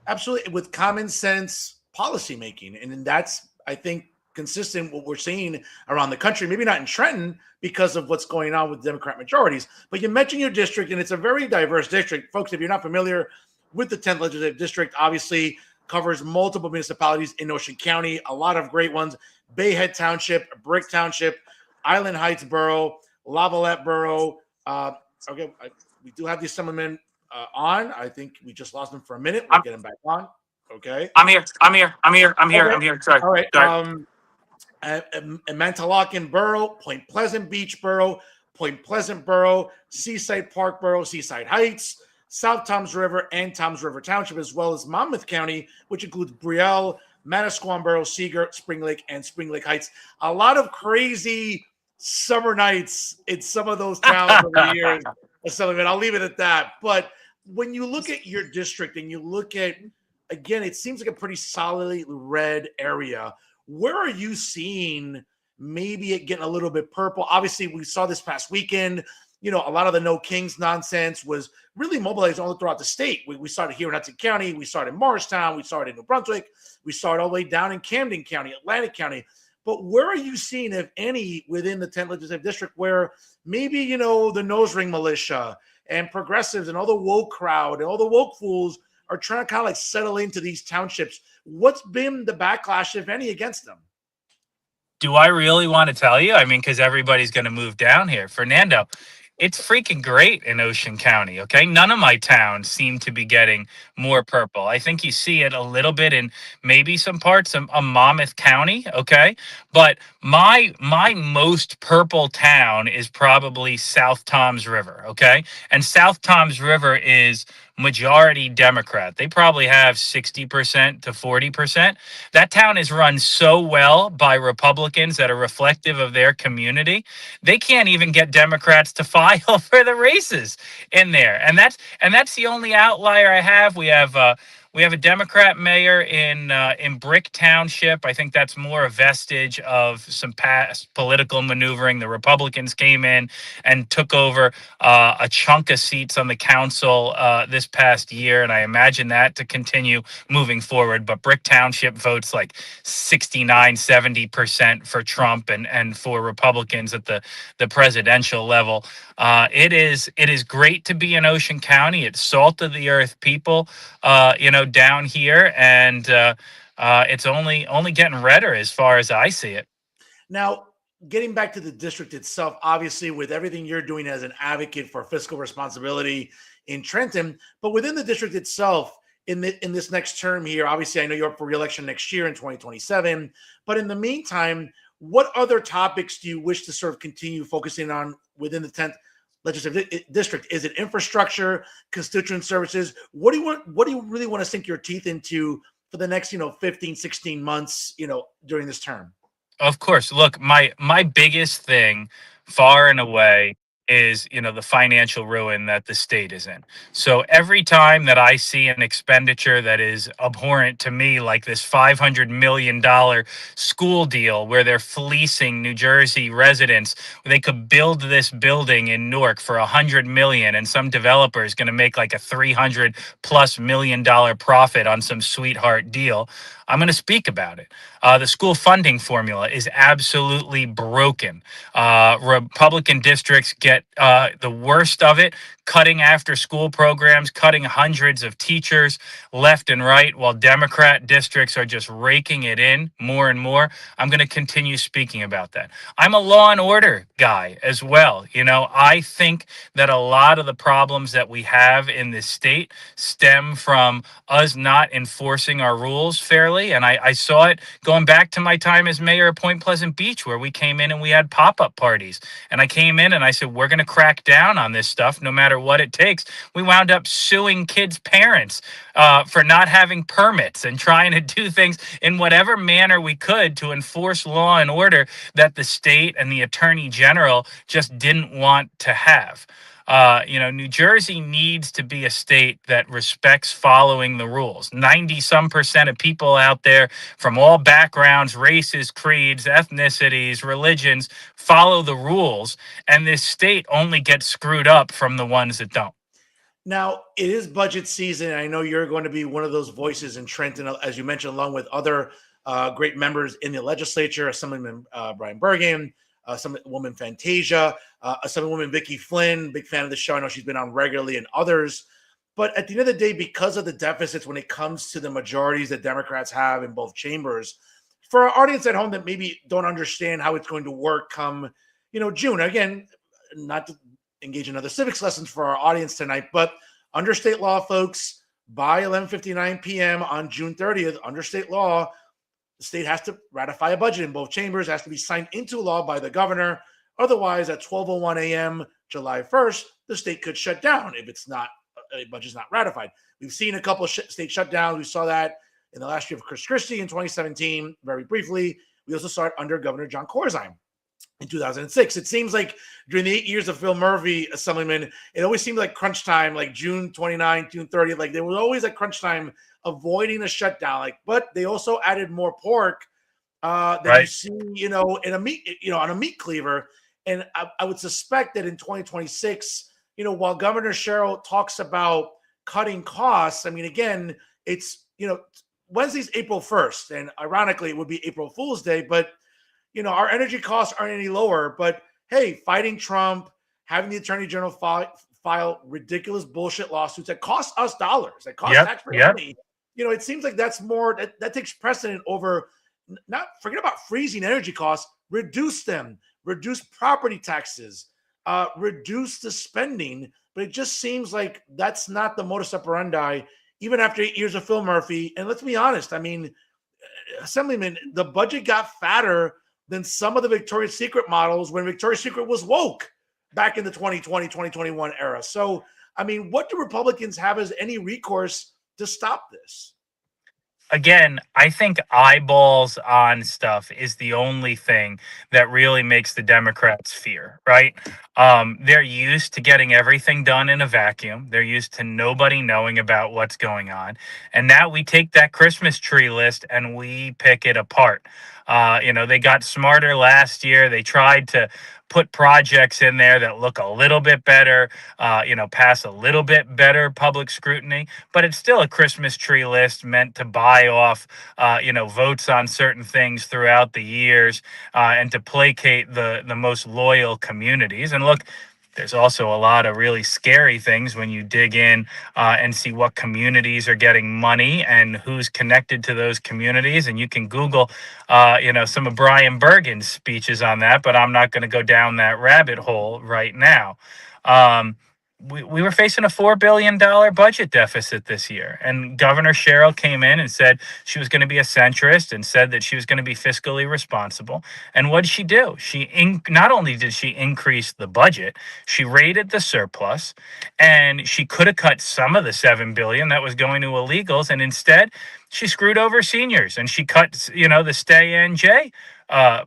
Absolutely, with common sense policymaking. And that's, I think, consistent what we're seeing around the country, maybe not in Trenton because of what's going on with Democrat majorities. But you mentioned your district, and it's a very diverse district. Folks, if you're not familiar with the 10th Legislative District, obviously covers multiple municipalities in Ocean County, a lot of great ones: Bayhead Township, Brick Township, Island Heights Borough, Lavalette Borough. We do have the Assemblyman on. I think we just lost him for a minute. We'll get him back on. Okay. I'm here. Sorry. All right. Mantaloccan Borough, Point Pleasant Beach Borough, Point Pleasant Borough, Seaside Park Borough, Seaside Heights, South Toms River, and Toms River Township, as well as Monmouth County, which includes Brielle, Manasquan Borough, Seagirt, Spring Lake, and Spring Lake Heights. A lot of crazy summer nights in some of those towns over the years. Assemblyman, I'll leave it at that. But when you look at your district and you look at, again, it seems like a pretty solidly red area. Where are you seeing maybe it getting a little bit purple? Obviously, we saw this past weekend, a lot of the No Kings nonsense was really mobilized all throughout the state. We saw it here in Hudson County. We saw it in Morristown. We saw it in New Brunswick. We saw it all the way down in Camden County, Atlantic County. But where are you seeing, if any, within the 10th Legislative District where maybe, the nose ring militia and progressives and all the woke crowd and all the woke fools are trying to kind of like settle into these townships? What's been the backlash, if any, against them? Do I really want to tell you? I mean, because everybody's going to move down here. Fernando, it's freaking great in Ocean County, okay? None of my towns seem to be getting more purple. I think you see it a little bit in maybe some parts of Monmouth County, okay? But my most purple town is probably South Toms River, okay? And South Toms River is majority Democrat. They probably have 60% to 40%. That town is run so well by Republicans that are reflective of their community. They can't even get Democrats to file for the races in there. And that's the only outlier I have. We have We have a Democrat mayor in Brick Township. I think that's more a vestige of some past political maneuvering. The Republicans came in and took over a chunk of seats on the council this past year, and I imagine that to continue moving forward. But Brick Township votes like 69, 70% for Trump and for Republicans at the presidential level. It is great to be in Ocean County. It's salt of the earth people, down here, and it's only getting redder as far as I see it. Now, getting back to the district itself, obviously, with everything you're doing as an advocate for fiscal responsibility in Trenton, but within the district itself, in this next term here, obviously, I know you're up for reelection next year in 2027. But in the meantime, what other topics do you wish to sort of continue focusing on within the 10th legislative district? Is it infrastructure, constituent services? What do you want? What do you really want to sink your teeth into for the next, 15, 16 months, during this term? Of course. Look, my biggest thing, far and away, is the financial ruin that the state is in. So every time that I see an expenditure that is abhorrent to me, like this $500 million school deal where they're fleecing New Jersey residents, they could build this building in Newark for $100 million, and some developer is going to make like a $300+ million profit on some sweetheart deal. I'm going to speak about it. The school funding formula is absolutely broken. Republican districts get the worst of it, cutting after school programs, cutting hundreds of teachers left and right, while Democrat districts are just raking it in more and more. I'm going to continue speaking about that. I'm a law and order guy as well. I think that a lot of the problems that we have in this state stem from us not enforcing our rules fairly. And I saw it going back to my time as mayor of Point Pleasant Beach, where we came in and we had pop-up parties. And I came in and I said, we're going to crack down on this stuff no matter what it takes. We wound up suing kids' parents for not having permits and trying to do things in whatever manner we could to enforce law and order that the state and the attorney general just didn't want to have. New Jersey needs to be a state that respects following the rules. 90% of people out there from all backgrounds, races, creeds, ethnicities, religions follow the rules, and this state only gets screwed up from the ones that don't. Now, it is budget season. And I know you're going to be one of those voices in Trenton, as you mentioned, along with other great members in the legislature, Assemblyman Brian Bergen, Assemblywoman Fantasia, Assemblywoman Vicky Flynn, big fan of the show. I know she's been on regularly, and others. But at the end of the day, because of the deficits when it comes to the majorities that Democrats have in both chambers, for our audience at home that maybe don't understand how it's going to work come, June, again, not to engage in other civics lessons for our audience tonight, but under state law, folks, by 11:59 p.m. on June 30th, under state law, the state has to ratify a budget in both chambers, has to be signed into law by the governor. Otherwise, at 12:01 a.m. July 1st, the state could shut down if it's not a budget's not ratified. We've seen a couple of state shutdowns. We saw that in the last year of Chris Christie in 2017, very briefly. We also saw it under Governor John Corzine in 2006. It seems like during the 8 years of Phil Murphy, Assemblyman, it always seemed like crunch time, like June 29th, June 30th. Like there was always like crunch time avoiding a shutdown. But they also added more pork than right. You see, in a meat, on a meat cleaver. And I would suspect that in 2026, while Governor Sherrill talks about cutting costs, I mean, again, it's, Wednesday's April 1st. And ironically, it would be April Fool's Day. But, our energy costs aren't any lower. But, hey, fighting Trump, having the Attorney General file ridiculous bullshit lawsuits that cost us dollars, that cost taxpayer money. It seems like that's more, that takes precedent over, not forget about freezing energy costs, reduce them, reduce property taxes, reduce the spending. But it just seems like that's not the modus operandi, even after 8 years of Phil Murphy. And let's be honest, I mean, Assemblyman, the budget got fatter than some of the Victoria's Secret models when Victoria's Secret was woke back in the 2020, 2021 era. So, I mean, what do Republicans have as any recourse to stop this? again, I think eyeballs on stuff is the only thing that really makes the Democrats fear, right? They're used to getting everything done in a vacuum. They're used to nobody knowing about what's going on. And now we take that Christmas tree list and we pick it apart. They got smarter last year. They tried to put projects in there that look a little bit better, pass a little bit better public scrutiny, but it's still a Christmas tree list meant to buy off, votes on certain things throughout the years, and to placate the most loyal communities. And look, there's also a lot of really scary things when you dig in and see what communities are getting money and who's connected to those communities. And you can Google, some of Brian Bergen's speeches on that, but I'm not going to go down that rabbit hole right now. We were facing a $4 billion budget deficit this year. And Governor Sherrill came in and said she was going to be a centrist and said that she was going to be fiscally responsible. And what did she do? Not only did she increase the budget, she raided the surplus, and she could have cut some of the $7 billion that was going to illegals. And instead, she screwed over seniors and she cut, the Stay NJ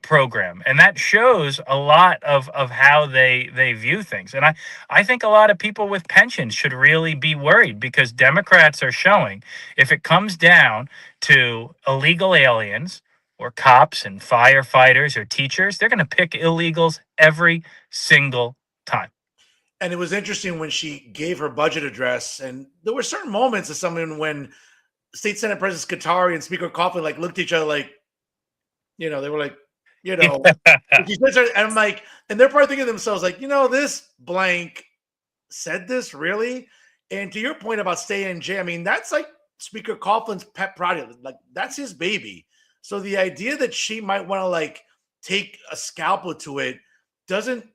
program. And that shows a lot of how they view things. And I think a lot of people with pensions should really be worried, because Democrats are showing, if it comes down to illegal aliens or cops and firefighters or teachers, they're going to pick illegals every single time. And it was interesting when she gave her budget address, and there were certain moments of something when State Senate President Qatari and Speaker Coughlin looked at each other they were and I'm like, and they're probably thinking to themselves this blank said this really. And to your point about Stay NJ, I mean, that's Speaker Coughlin's pet project. That's his baby. So the idea that she might want to take a scalpel to it doesn't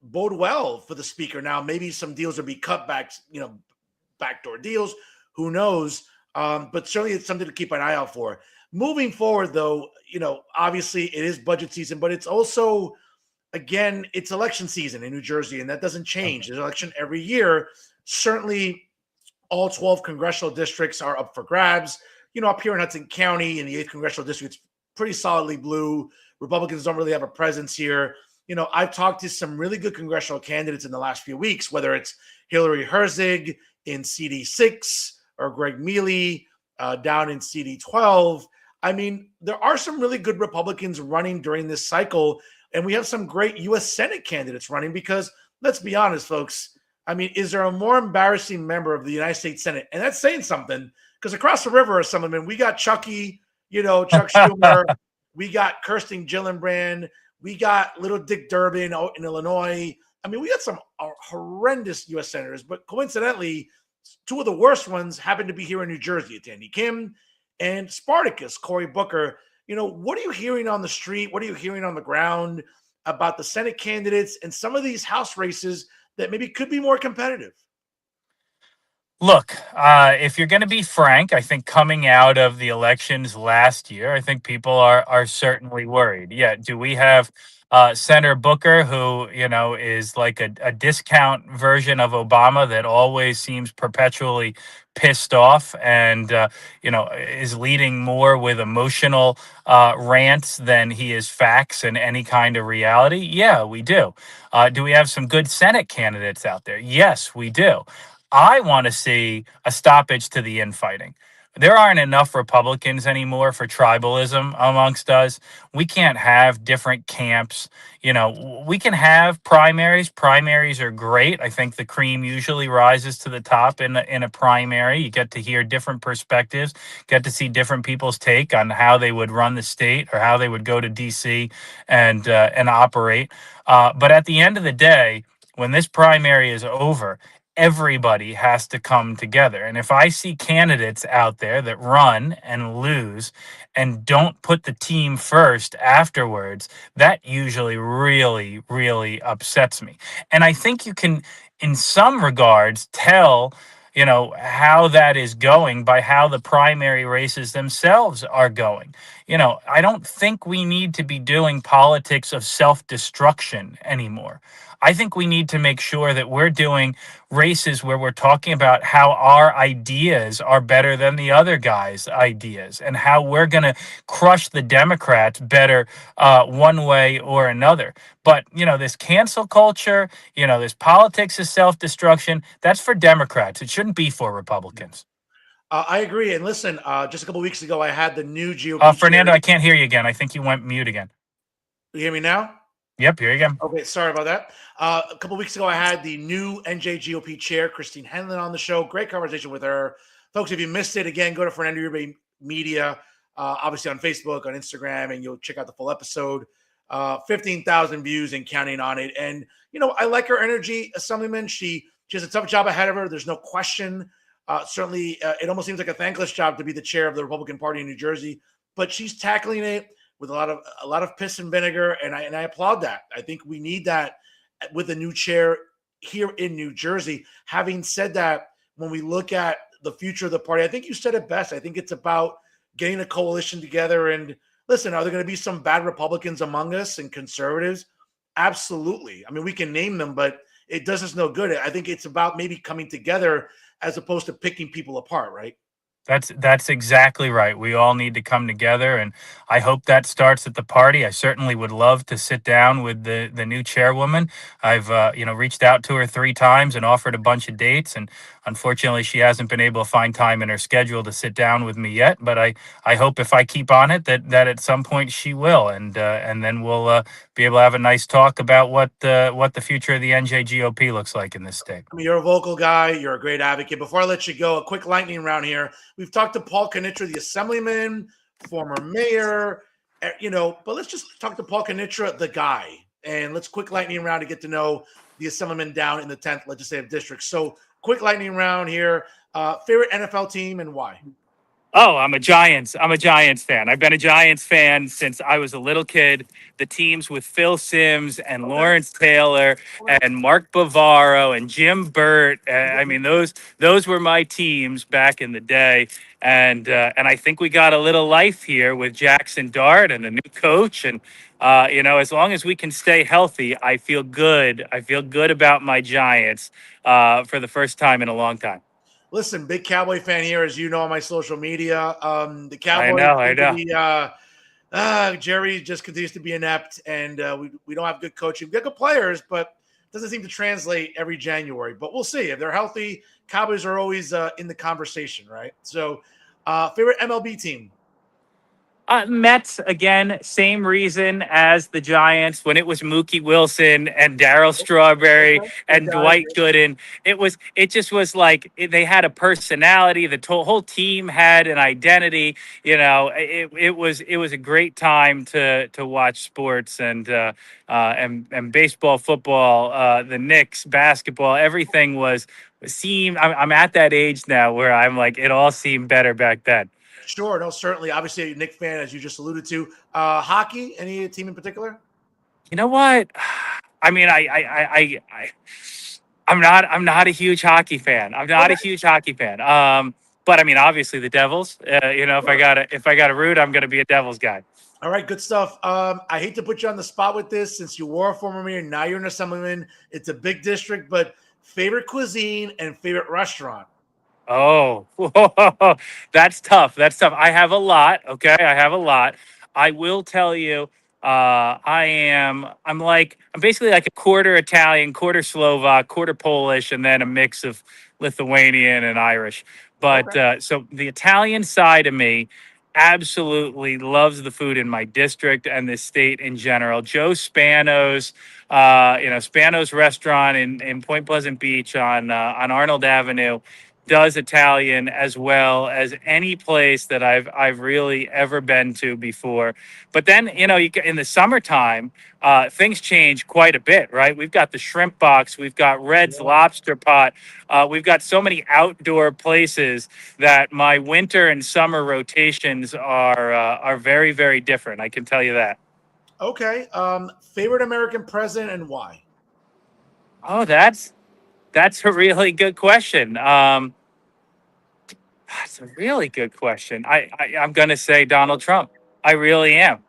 bode well for the speaker. Now maybe some deals will be cutbacks, backdoor deals, who knows. But certainly it's something to keep an eye out for. Moving forward, though, obviously it is budget season, but it's also, again, it's election season in New Jersey, and that doesn't change. There's an election every year. Certainly all 12 congressional districts are up for grabs. Up here in Hudson County in the 8th congressional district, it's pretty solidly blue. Republicans don't really have a presence here. I've talked to some really good congressional candidates in the last few weeks, whether it's Hillary Herzig in CD6 or Greg Mealy down in CD12. I mean, there are some really good Republicans running during this cycle, and we have some great U.S. Senate candidates running because, let's be honest, folks, I mean, is there a more embarrassing member of the United States Senate? And that's saying something, because across the river, Assemblyman, we got Chucky, Chuck Schumer, we got Kirsten Gillibrand, we got little Dick Durbin out in Illinois. I mean, we got some horrendous U.S. senators, but coincidentally, two of the worst ones happen to be here in New Jersey. Tandy Kim and Spartacus, Cory Booker. What are you hearing on the street? What are you hearing on the ground about the Senate candidates and some of these House races that maybe could be more competitive? Look, if you're going to be frank, I think coming out of the elections last year, I think people are certainly worried. Yeah, do we have Senator Booker, who is like a discount version of Obama that always seems perpetually pissed off and is leading more with emotional rants than he is facts and any kind of reality? Yeah, we do. Do we have some good Senate candidates out there? Yes, we do. I want to see a stoppage to the infighting. There aren't enough Republicans anymore for tribalism amongst us. We can't have different camps. We can have primaries. Primaries are great. I think the cream usually rises to the top in a primary. You get to hear different perspectives, get to see different people's take on how they would run the state or how they would go to D.C. and operate. But at the end of the day, when this primary is over, everybody has to come together. And if I see candidates out there that run and lose and don't put the team first afterwards, that usually really, really upsets me. And I think you can, in some regards, tell how that is going by how the primary races themselves are going. I don't think we need to be doing politics of self-destruction anymore. I think we need to make sure that we're doing races where we're talking about how our ideas are better than the other guy's ideas and how we're going to crush the Democrats better one way or another. But, this cancel culture, this politics of self destruction, that's for Democrats. It shouldn't be for Republicans. I agree. And listen, just a couple weeks ago, I had the new GOP chair. Fernando, I can't hear you again. I think you went mute again. You hear me now? Yep, here you go. Okay, sorry about that. A couple weeks ago, I had the new NJ GOP chair, Christine Henlon, on the show. Great conversation with her. Folks, if you missed it, again, go to Fernando Uribe Media, obviously on Facebook, on Instagram, and you'll check out the full episode. 15,000 views and counting on it. And, I like her energy, Assemblyman. She has a tough job ahead of her. There's no question. Certainly, it almost seems like a thankless job to be the chair of the Republican Party in New Jersey, but she's tackling it with a lot of piss and vinegar, and I applaud that. I think we need that with a new chair here in New Jersey. Having said that, when we look at the future of the party, I think you said it best. I think it's about getting a coalition together. And listen, are there going to be some bad Republicans among us and conservatives? Absolutely. I mean, we can name them, but it does us no good. I think it's about maybe coming together as opposed to picking people apart, right? That's exactly right. We all need to come together, and I hope that starts at the party. I certainly would love to sit down with the new chairwoman. I've reached out to her 3 times and offered a bunch of dates, and unfortunately, she hasn't been able to find time in her schedule to sit down with me yet. But I hope if I keep on it that at some point she will, and then we'll be able to have a nice talk about what the future of the NJGOP looks like in this state. I mean, you're a vocal guy. You're a great advocate. Before I let you go, a quick lightning round here. We've talked to Paul Knitra, the Assemblyman, former mayor, but let's just talk to Paul Knitra, the guy. And let's quick lightning round to get to know the Assemblyman down in the 10th Legislative District. So quick lightning round here. Favorite NFL team and why? Oh, I'm a Giants fan. I've been a Giants fan since I was a little kid. The teams with Phil Simms and Lawrence Taylor and Mark Bavaro and Jim Burt. I mean, those were my teams back in the day. And I think we got a little life here with Jackson Dart and the new coach. And as long as we can stay healthy, I feel good. I feel good about my Giants for the first time in a long time. Listen, big Cowboy fan here, as you know, on my social media. The Cowboys, I know. Jerry just continues to be inept, and we don't have good coaching. We got good players, but it doesn't seem to translate every January. But we'll see. If they're healthy, Cowboys are always in the conversation, right? So, favorite MLB team? Mets, again, same reason as the Giants when it was Mookie Wilson and Darryl Strawberry and Dwight Gooden. It just was like they had a personality. The whole team had an identity. It was a great time to watch sports and baseball, football, the Knicks, basketball. Everything seemed. I'm at that age now where I'm like it all seemed better back then. Sure, no, certainly. Obviously, a Knicks fan, as you just alluded to. Hockey, any team in particular? You know what? I mean, I'm not a huge hockey fan. I'm not a huge hockey fan. But I mean, obviously the Devils. If I gotta root, I'm gonna be a Devils guy. All right, good stuff. I hate to put you on the spot with this since you were a former mayor, now you're an assemblyman. It's a big district, but favorite cuisine and favorite restaurant? Oh, that's tough. I have a lot. Okay. I have a lot. I will tell you, I'm basically like a quarter Italian, quarter Slovak, quarter Polish, and then a mix of Lithuanian and Irish. But so the Italian side of me absolutely loves the food in my district and the state in general. Joe Spano's, Spano's restaurant in Point Pleasant Beach on Arnold Avenue does Italian as well as any place that I've really ever been to before. But then, in the summertime, things change quite a bit, right? We've got the shrimp box, we've got Red's Lobster Pot, we've got so many outdoor places that my winter and summer rotations are very, very different. I can tell you that. Okay. Favorite American president and why? Oh, that's a really good question. That's a really good question. I'm going to say Donald Trump. I really am.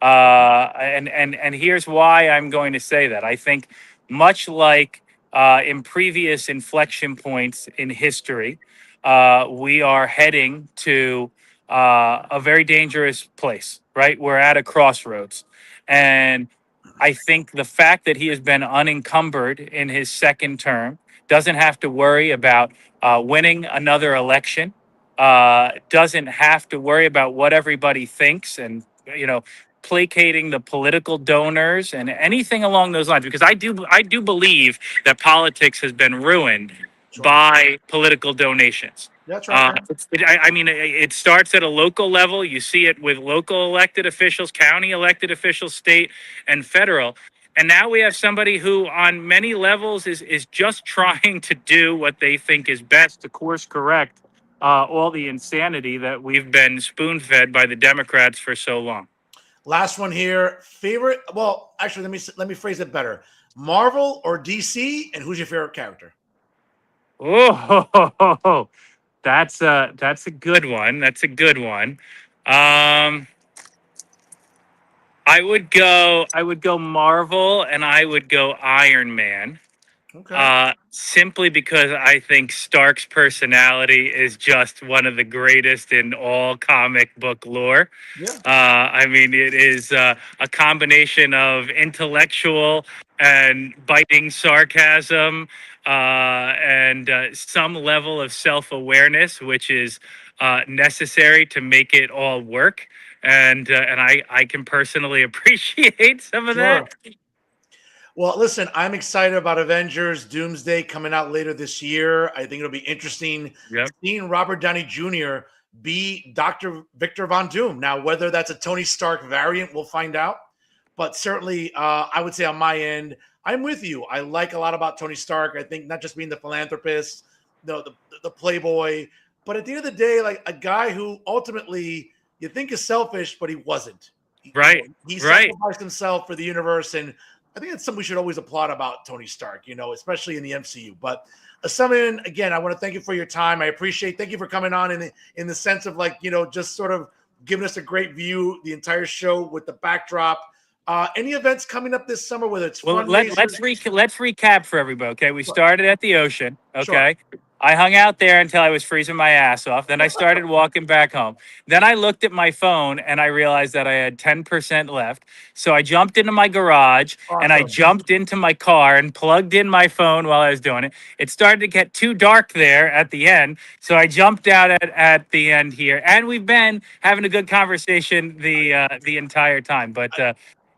And here's why I'm going to say that. I think much like in previous inflection points in history, we are heading to a very dangerous place, right? We're at a crossroads. And I think the fact that he has been unencumbered in his second term, doesn't have to worry about winning another election, doesn't have to worry about what everybody thinks and, you know, placating the political donors and anything along those lines, because I do believe that politics has been ruined Sure. by political donations. That's right. Yeah. I mean, it starts at a local level. You see it with local elected officials, county elected officials, state and federal. And now we have somebody who, on many levels, is just trying to do what they think is best to course correct all the insanity that we've been spoon fed by the Democrats for so long. Last one here. Favorite? Well, actually, let me phrase it better. Marvel or DC, and who's your favorite character? Oh, that's a good one. That's a good one. Um, I would go Marvel, and I would go Iron Man. Okay. Simply because I think Stark's personality is just one of the greatest in all comic book lore. Yeah. I mean, it is a combination of intellectual and biting sarcasm, and some level of self awareness, which is necessary to make it all work. And I can personally appreciate some of that. Sure. Well, listen, I'm excited about Avengers Doomsday coming out later this year. I think it'll be interesting Yep. seeing Robert Downey Jr. be Dr. Victor Von Doom. Now, whether that's a Tony Stark variant, we'll find out. But certainly, I would say on my end, I'm with you. I like a lot about Tony Stark. I think not just being the philanthropist, the playboy, but at the end of the day, like a guy who ultimately you think is selfish, but he wasn't. Right. He Right. sacrificed himself for the universe, and I think that's something we should always applaud about Tony Stark, especially in the MCU. But Assemblyman, again, I want to thank you for your time. I appreciate. Thank you for coming on in the sense of just sort of giving us a great view the entire show with the backdrop. Any events coming up this summer, whether it's Well, fundraisers? let's recap for everybody. Okay, we started at the ocean. Sure. Okay, I hung out there until I was freezing my ass off. Then I started walking back home. Then I looked at my phone and I realized that I had 10% left. So I jumped into my garage and I Awesome. jumped into my car and plugged in my phone while I was doing it. It started to get too dark there at the end, so I jumped out at the end here, and we've been having a good conversation the entire time. But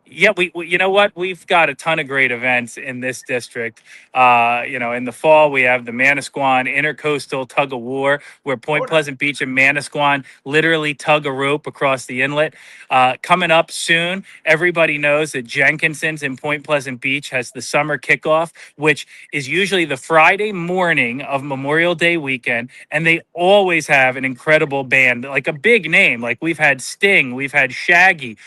yeah, we you know what? We've got a ton of great events in this district. In the fall, we have the Manasquan Intercoastal Tug of War, where Oh, Point Pleasant Beach and Manasquan literally tug a rope across the inlet. Coming up soon, everybody knows that Jenkinson's in Point Pleasant Beach has the summer kickoff, which is usually the Friday morning of Memorial Day weekend. And they always have an incredible band, like a big name. Like we've had Sting, we've had Shaggy,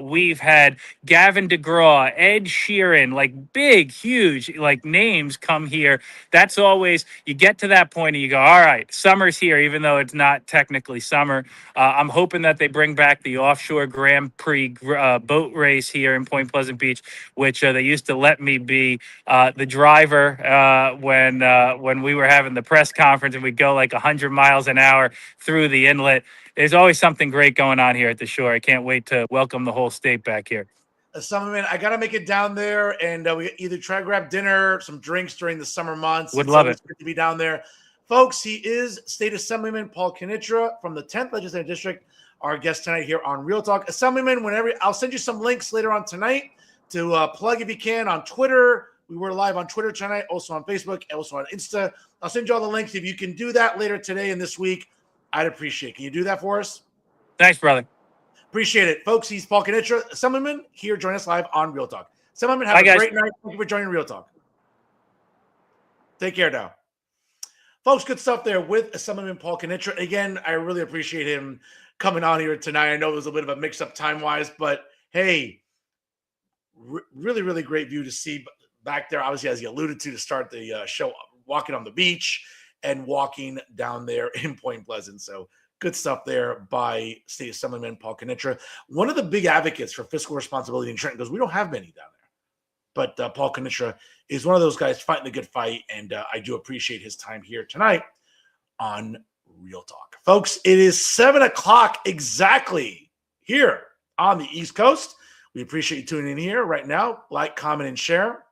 we've had Gavin DeGraw, Ed Sheeran, like big, huge, like names come here. That's always, you get to that point and you go, all right, summer's here, even though it's not technically summer. I'm hoping that they bring back the offshore Grand Prix boat race here in Point Pleasant Beach, which they used to let me be the driver when we were having the press conference and we'd go like 100 miles an hour through the inlet. There's always something great going on here at the shore. I can't wait to welcome the whole state back here. Assemblyman, I got to make it down there, and we either try to grab dinner, some drinks during the summer months. Would It's love always it. good to be down there. Folks, he is State Assemblyman Paul Kinitra from the 10th Legislative District, our guest tonight here on Real Talk. Assemblyman, whenever I'll send you some links later on tonight to plug if you can on Twitter. We were live on Twitter tonight, also on Facebook, also on Insta. I'll send you all the links. If you can do that later today and this week, I'd appreciate it. Can you do that for us? Thanks, brother. Appreciate it. Folks, he's Paul Kinitra, Assemblyman, here. Join us live on Real Talk. Assemblyman, have Bye, a guys. great night. Thank you for joining Real Talk. Take care now. Folks, good stuff there with Assemblyman Paul Kinitra. Again, I really appreciate him coming on here tonight. I know it was a bit of a mix-up time-wise, but hey, really, really great view to see back there. Obviously, as you alluded to start the show, walking on the beach and walking down there in Point Pleasant. So good stuff there by State Assemblyman Paul Kinitra. One of the big advocates for fiscal responsibility in Trenton, because we don't have many down there. But Paul Konitra is one of those guys fighting the good fight, and I do appreciate his time here tonight on Real Talk. Folks, it is 7 o'clock exactly here on the East Coast. We appreciate you tuning in here right now. Like, comment, and share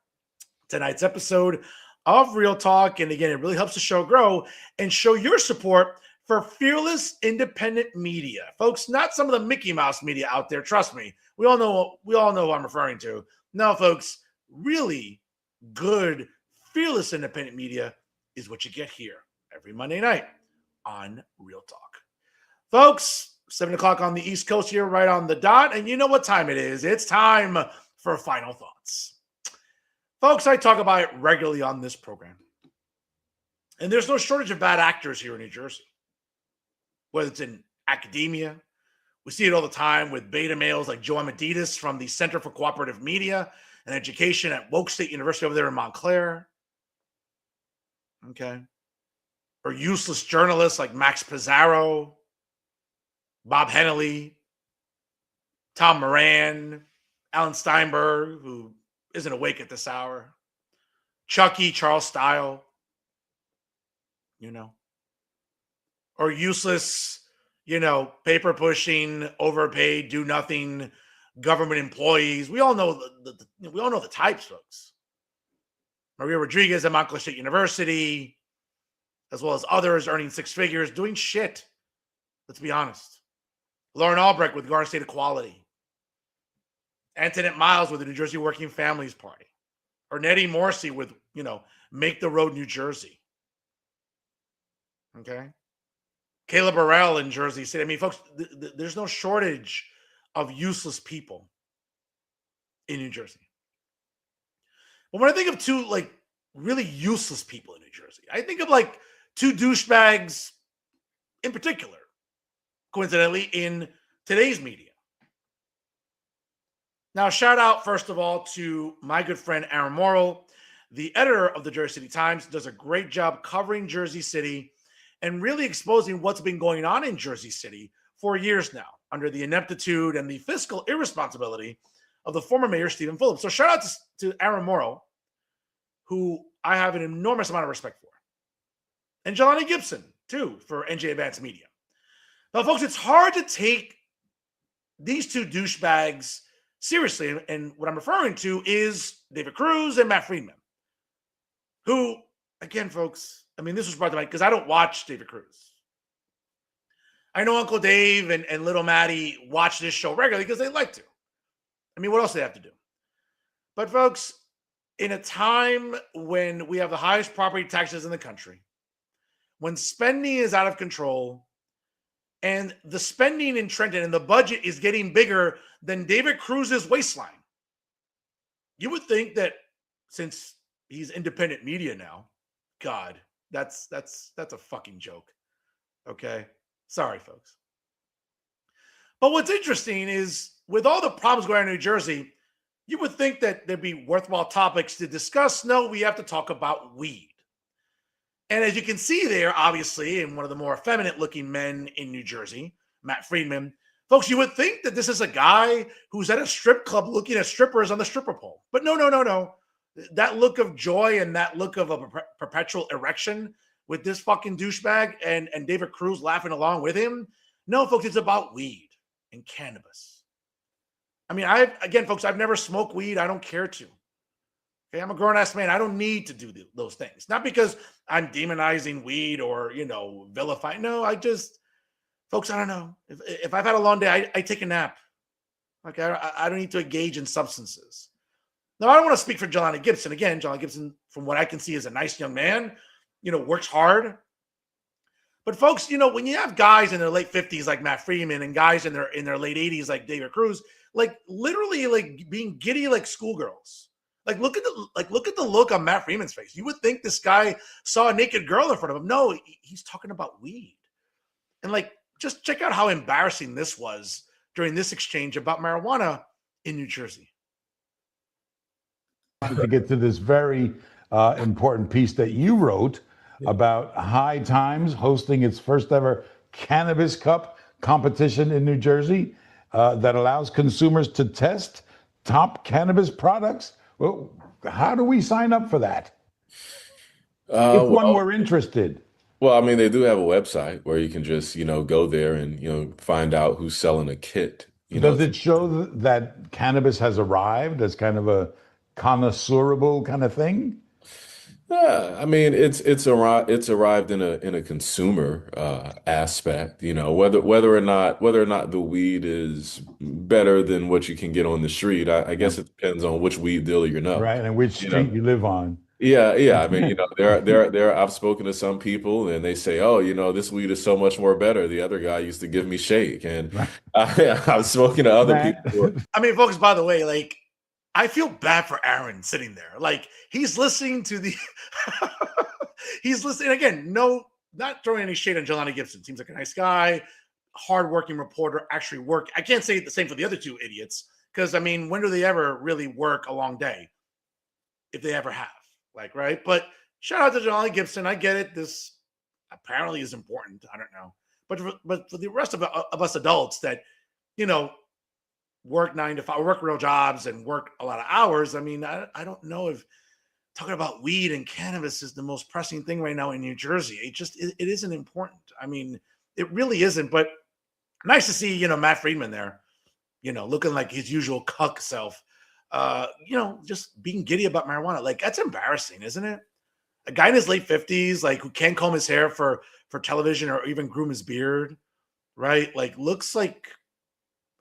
tonight's episode of Real Talk. And again, it really helps the show grow and show your support for fearless independent media. Folks, not some of the Mickey Mouse media out there. Trust me. We all know who I'm referring to. No, folks, really good, fearless independent media is what you get here every Monday night on Real Talk. Folks, 7 o'clock on the East Coast here, right on the dot. And you know what time it is. It's time for Final Thoughts. Folks, I talk about it regularly on this program. And there's no shortage of bad actors here in New Jersey. Whether it's in academia, we see it all the time with beta males like Joe Amaditis from the Center for Cooperative Media and Education at Woke State University over there in Montclair. Okay. Or useless journalists like Max Pizarro, Bob Hennelly, Tom Moran, Alan Steinberg, who isn't awake at this hour, Chucky, Charles Style, or useless, paper pushing, overpaid, do nothing government employees. We all know the types, folks. Maria Rodriguez at Montclair State University, as well as others earning six figures, doing shit. Let's be honest. Lauren Albrecht with Garden State Equality. Antoinette Miles with the New Jersey Working Families Party. Or Nettie Morrissey with, Make the Road New Jersey. Okay? Caleb Burrell in Jersey City. I mean, folks, there's no shortage of useless people in New Jersey. But when I think of two, really useless people in New Jersey, I think of, two douchebags in particular, coincidentally, in today's media. Now, shout out, first of all, to my good friend Aaron Morrill, the editor of the Jersey City Times, does a great job covering Jersey City and really exposing what's been going on in Jersey City for years now, under the ineptitude and the fiscal irresponsibility of the former mayor, Stephen Phillips. So shout out to Aaron Morrill, who I have an enormous amount of respect for. And Jelani Gibson, too, for NJ Advanced Media. Now, folks, it's hard to take these two douchebags seriously. And what I'm referring to is David Cruz and Matt Friedman, who, again, folks, this was brought to mind because I don't watch David Cruz. I know Uncle Dave and Little Maddie watch this show regularly because they like to. What else do they have to do? But, folks, in a time when we have the highest property taxes in the country, when spending is out of control, and the spending in Trenton and the budget is getting bigger than David Cruz's waistline, you would think that since he's independent media now, God, that's a fucking joke. Okay? Sorry, folks. But what's interesting is with all the problems going on in New Jersey, you would think that there'd be worthwhile topics to discuss. No, we have to talk about weed. And as you can see there, obviously, in one of the more effeminate looking men in New Jersey, Matt Friedman, folks, you would think that this is a guy who's at a strip club looking at strippers on the stripper pole. But no. That look of joy and that look of a perpetual erection with this fucking douchebag and David Cruz laughing along with him. No, folks, it's about weed and cannabis. Folks, I've never smoked weed. I don't care to. Okay, I'm a grown-ass man. I don't need to do those things. Not because I'm demonizing weed or, vilifying. No, folks, I don't know. If I've had a long day, I take a nap. Okay, I don't need to engage in substances. Now, I don't want to speak for Jelani Gibson. Again, Jelani Gibson, from what I can see, is a nice young man, works hard. But folks, when you have guys in their late 50s like Matt Friedman and guys in their late 80s like David Cruz, literally being giddy like schoolgirls. Look at the look on Matt Friedman's face. You would think this guy saw a naked girl in front of him. No, he's talking about weed. And just check out how embarrassing this was during this exchange about marijuana in New Jersey. To get to this very important piece that you wrote about High Times hosting its first ever Cannabis Cup competition in New Jersey that allows consumers to test top cannabis products Well, how do we sign up for that? If one Well, were interested. well, I mean, they do have a website where you can just, go there and, find out who's selling a kit, Does it show that cannabis has arrived as kind of a connoisseurable kind of thing? Yeah, I mean, it's arrived in a consumer aspect, whether or not the weed is better than what you can get on the street. I Yeah. guess it depends on which weed dealer Right, and which You street know. you live on. Yeah, yeah. I mean, there. I've spoken to some people, and they say, "Oh, this weed is so much more better." The other guy used to give me shake, and Right. I've spoken to other Man. people. I mean, folks, by the way, like, I feel bad for Aaron sitting there. Like, he's listening to the he's listening again, not throwing any shade on Jelani Gibson. Seems like a nice guy, hardworking reporter, actually work. I can't say the same for the other two idiots, because I mean, when do they ever really work a long day? If they ever have, like, right? But shout out to Jelani Gibson. I get it. This apparently is important. I don't know. But for the rest of us adults that, you know, work 9 to 5, work real jobs and work a lot of hours. I mean, I don't know if talking about weed and cannabis is the most pressing thing right now in New Jersey. It isn't important. I mean, it really isn't. But nice to see, Matt Friedman there, looking like his usual cuck self. Just being giddy about marijuana. Like, that's embarrassing, isn't it? A guy in his late 50s, like, who can't comb his hair for television or even groom his beard, right? Like, looks like,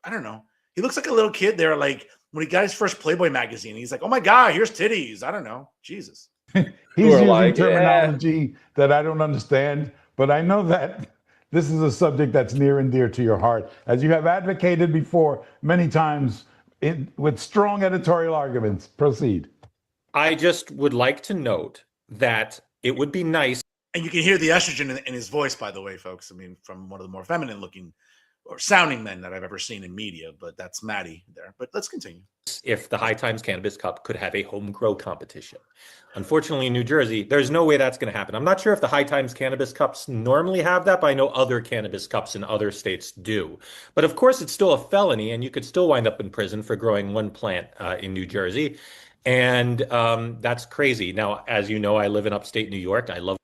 I don't know. He looks like a little kid there, like when he got his first Playboy magazine. He's like, oh my God, here's titties. I don't know. Jesus. He's Who are using like, yeah. terminology that I don't understand, but I know that this is a subject that's near and dear to your heart, as you have advocated before many times with strong editorial arguments. Proceed. I just would like to note that it would be nice. And you can hear the estrogen in his voice, by the way, folks. I mean, from one of the more feminine looking or sounding men that I've ever seen in media, but that's Maddie there. But let's continue. If the High Times Cannabis Cup could have a home grow competition. Unfortunately, in New Jersey, there's no way that's going to happen. I'm not sure if the High Times Cannabis Cups normally have that, but I know other cannabis cups in other states do. But of course, it's still a felony, and you could still wind up in prison for growing one plant in New Jersey. And that's crazy. Now, as you know, I live in upstate New York. I love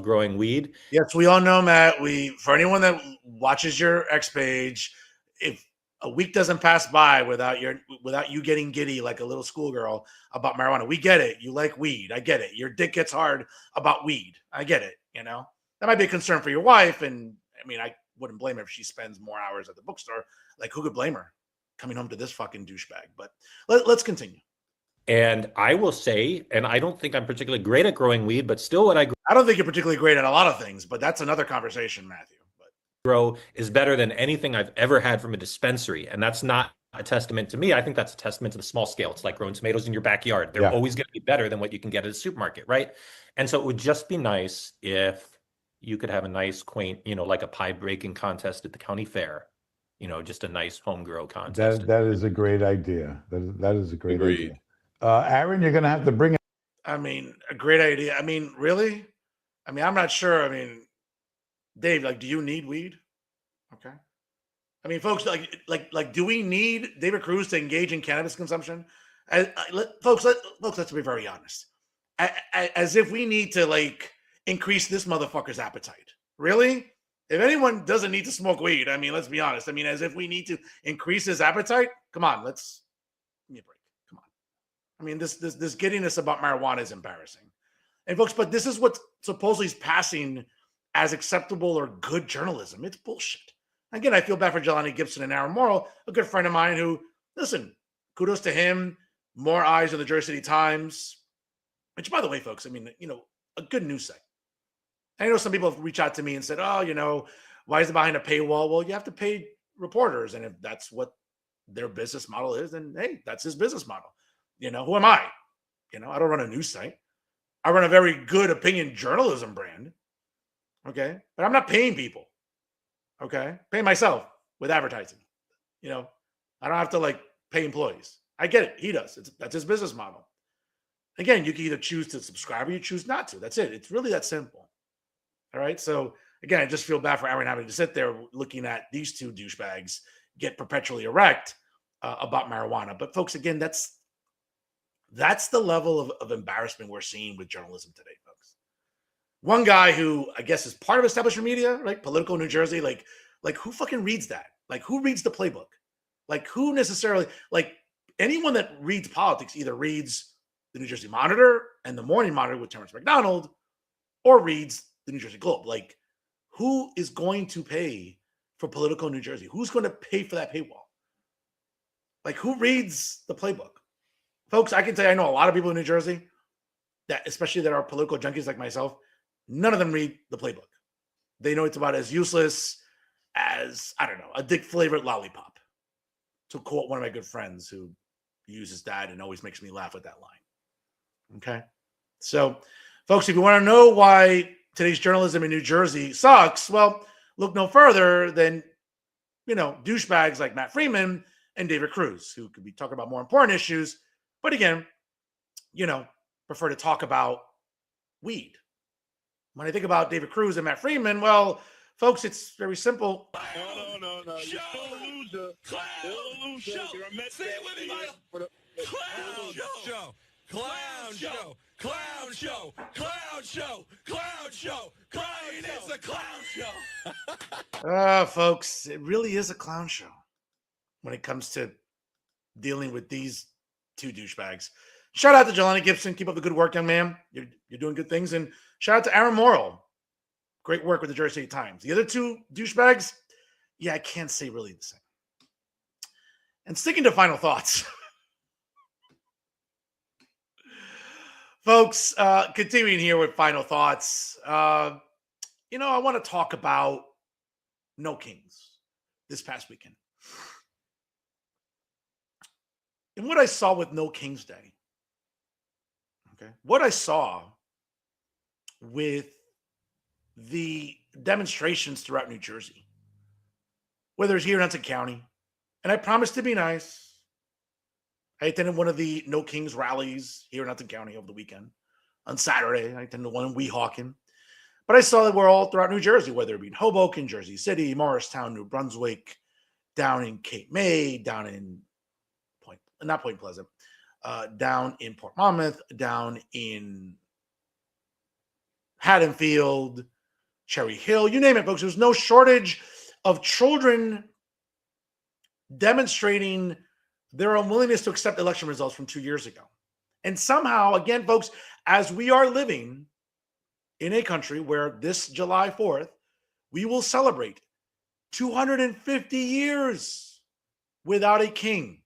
growing weed. Yes, we all know, Matt. For anyone that watches your X page, if a week doesn't pass by without you getting giddy like a little schoolgirl about marijuana, we get it. You like weed. I get it. Your dick gets hard about weed. I get it. That might be a concern for your wife. And I mean, I wouldn't blame her if she spends more hours at the bookstore. Like, who could blame her coming home to this fucking douchebag? But let's continue. And I will say, and I don't think I'm particularly great at growing weed, but still what I don't think you're particularly great at a lot of things, but that's another conversation, Matthew. grow is better than anything I've ever had from a dispensary. And that's not a testament to me. I think that's a testament to the small scale. It's like growing tomatoes in your backyard. They're always going to be better than what you can get at a supermarket, right? And so it would just be nice if you could have a nice, quaint, like a pie breaking contest at the county fair. Just a nice home grow contest. That is a great idea. That is a great Agreed. idea. Aaron, you're going to have to bring it. I mean, a great idea. I mean, really? I mean, I'm not sure. I mean, Dave, like, do you need weed? Okay. I mean, folks, like, do we need David Cruz to engage in cannabis consumption? Folks, let's be very honest. As if we need to, like, increase this motherfucker's appetite. Really? If anyone doesn't need to smoke weed, I mean, let's be honest. I mean, as if we need to increase his appetite? Come on, give me a break. Come on. I mean, this giddiness about marijuana is embarrassing. And folks, but this is what supposedly is passing as acceptable or good journalism. It's bullshit. Again, I feel bad for Jelani Gibson and Aaron Morrill, a good friend of mine who, listen, kudos to him. More eyes on the Jersey City Times, which, by the way, folks, I mean, a good news site. I know some people have reached out to me and said, oh, why is it behind a paywall? Well, you have to pay reporters. And if that's what their business model is, then, hey, that's his business model. Who am I? I don't run a news site. I run a very good opinion journalism brand. Okay. But I'm not paying people. Okay. Paying myself with advertising. I don't have to, like, pay employees. I get it. He does. That's his business model. Again, you can either choose to subscribe or you choose not to. That's it. It's really that simple. All right. So again, I just feel bad for Aaron having to sit there looking at these two douchebags get perpetually erect about marijuana. But folks, again, that's That's the level of embarrassment we're seeing with journalism today, folks. One guy who I guess is part of establishment media, right? Political New Jersey, like who fucking reads that? Like who reads the playbook? Like who necessarily, like anyone that reads politics either reads the New Jersey Monitor and the Morning Monitor with Terrence McDonald or reads the New Jersey Globe. Like who is going to pay for Political New Jersey? Who's going to pay for that paywall? Like who reads the playbook? Folks, I can tell you, I know a lot of people in New Jersey that, especially that are political junkies like myself, none of them read the playbook. They know it's about as useless as, I don't know, a dick-flavored lollipop, to quote one of my good friends who uses that and always makes me laugh with that line. Okay? So, folks, if you want to know why today's journalism in New Jersey sucks, well, look no further than, douchebags like Matt Freeman and David Cruz, who could be talking about more important issues, but again, prefer to talk about weed. When I think about David Cruz and Matt Freeman, well, folks, it's very simple. No. Show. Loser. Clown. Loser. Say it with me, Mike. Clown show. Clown show. Clown show. Clown show. Clown show. Clown is a clown show. Folks, it really is a clown show when it comes to dealing with these two douchebags. Shout out to Jelani Gibson. Keep up the good work, young man. You're doing good things. And shout out to Aaron Morrill. Great work with the Jersey State Times. The other two douchebags, yeah, I can't say really the same. And sticking to final thoughts. Folks, continuing here with final thoughts. I want to talk about No Kings this past weekend. And what I saw with No Kings Day, okay, what I saw with the demonstrations throughout New Jersey, whether it's here in Hudson County, and I promised to be nice. I attended one of the No Kings rallies here in Hudson County over the weekend. On Saturday, I attended one in Weehawken. But I saw that we're all throughout New Jersey, whether it be in Hoboken, Jersey City, Morristown, New Brunswick, down in Cape May, down in Point Pleasant, down in Port Monmouth, down in Haddonfield, Cherry Hill, you name it, folks. There's no shortage of children demonstrating their unwillingness to accept election results from 2 years ago. And somehow, again, folks, as we are living in a country where this July 4th, we will celebrate 250 years without a king.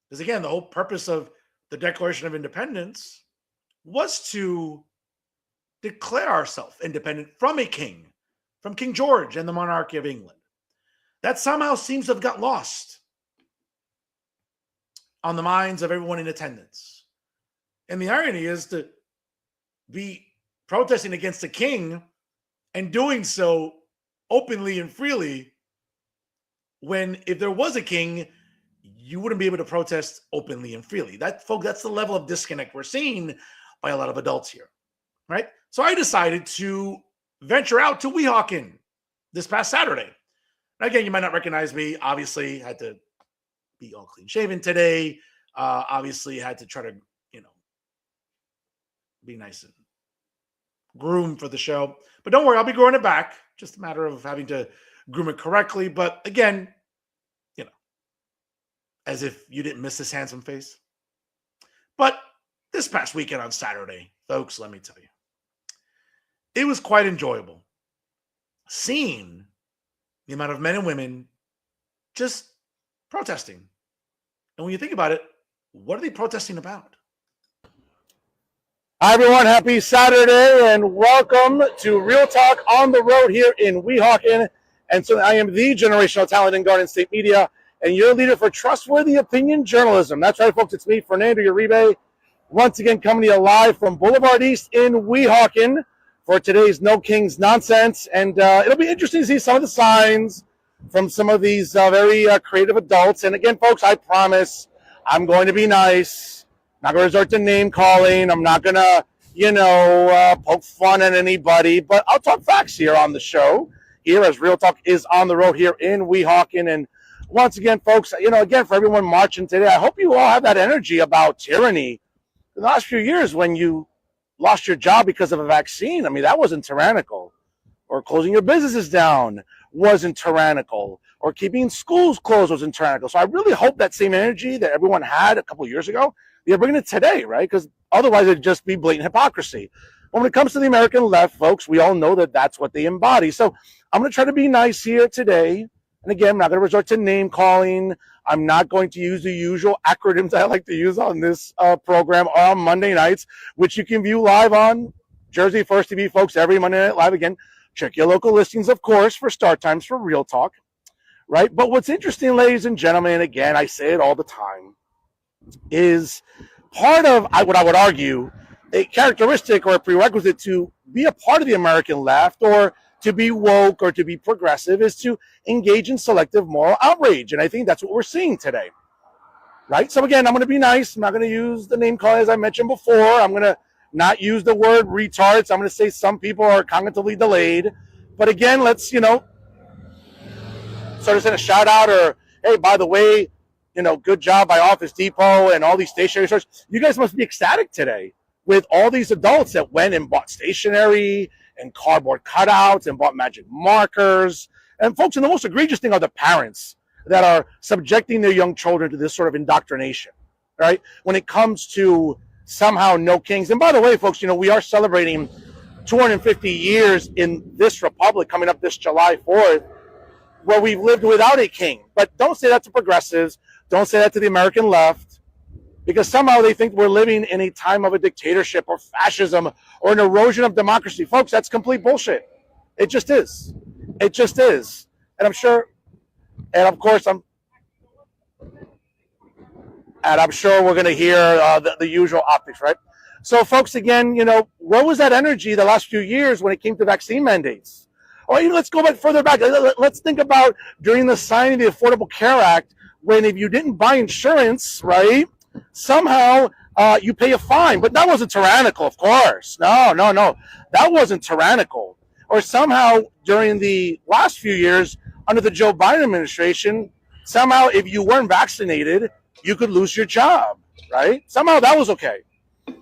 Because again, the whole purpose of the Declaration of Independence was to declare ourselves independent from a king, from King George and the monarchy of England. That somehow seems to have got lost on the minds of everyone in attendance. And the irony is to be protesting against the king and doing so openly and freely when if there was a king, you wouldn't be able to protest openly and freely. That's the level of disconnect we're seeing by a lot of adults here, right? So I decided to venture out to Weehawken this past Saturday. Now, again, you might not recognize me. Obviously, had to be all clean shaven today. Obviously, had to try to, be nice and groom for the show. But don't worry, I'll be growing it back. Just a matter of having to groom it correctly. But again, as if you didn't miss this handsome face. But this past weekend on Saturday, folks, let me tell you, it was quite enjoyable seeing the amount of men and women just protesting. And when you think about it, what are they protesting about? Hi, everyone. Happy Saturday and welcome to Real Talk on the Road here in Weehawken. And so I am the generational talent in Garden State Media and your leader for trustworthy opinion journalism. That's right, folks. It's me, Fernando Uribe, once again coming to you live from Boulevard East in Weehawken for today's No Kings Nonsense. And it'll be interesting to see some of the signs from some of these very creative adults. And again, folks, I promise I'm going to be nice. I'm not going to resort to name calling. I'm not going to, poke fun at anybody. But I'll talk facts here on the show, here as Real Talk is on the road here in Weehawken. And once again, folks, again, for everyone marching today, I hope you all have that energy about tyranny. In the last few years, when you lost your job because of a vaccine, I mean, that wasn't tyrannical. Or closing your businesses down wasn't tyrannical. Or keeping schools closed wasn't tyrannical. So I really hope that same energy that everyone had a couple of years ago, they're bringing it today, right? Because otherwise it'd just be blatant hypocrisy. When it comes to the American left, folks, we all know that that's what they embody. So I'm going to try to be nice here today. And again, I'm not going to resort to name calling. I'm not going to use the usual acronyms I like to use on this program on Monday nights, which you can view live on Jersey First TV, folks, every Monday night live. Again, check your local listings, of course, for start times for Real Talk, right? But what's interesting, ladies and gentlemen, and again, I say it all the time, is part of what I would argue a characteristic or a prerequisite to be a part of the American left or to be woke or to be progressive is to engage in selective moral outrage. And I think that's what we're seeing today, right? So again, I'm going to be nice. I'm not going to use the name calling as I mentioned before. I'm going to not use the word retards. I'm going to say some people are cognitively delayed. But again, let's, sort of send a shout out or, hey, by the way, good job by Office Depot and all these stationery stores. You guys must be ecstatic today with all these adults that went and bought stationery and cardboard cutouts and bought magic markers. And folks, and the most egregious thing are the parents that are subjecting their young children to this sort of indoctrination, right? When it comes to somehow no kings. And by the way, folks, we are celebrating 250 years in this republic coming up this July 4th, where we've lived without a king. But don't say that to progressives. Don't say that to the American left, because somehow they think we're living in a time of a dictatorship or fascism or an erosion of democracy. Folks, that's complete bullshit. It just is. It just is. And I'm sure, and of course, I'm sure we're going to hear the usual optics, right? So, folks, again, where was that energy the last few years when it came to vaccine mandates? Or let's go back further back. Let's think about during the signing of the Affordable Care Act, when if you didn't buy insurance, right, somehow you pay a fine. But that wasn't tyrannical, of course. No. That wasn't tyrannical. Or somehow during the last few years under the Joe Biden administration, somehow if you weren't vaccinated, you could lose your job, right? Somehow that was okay.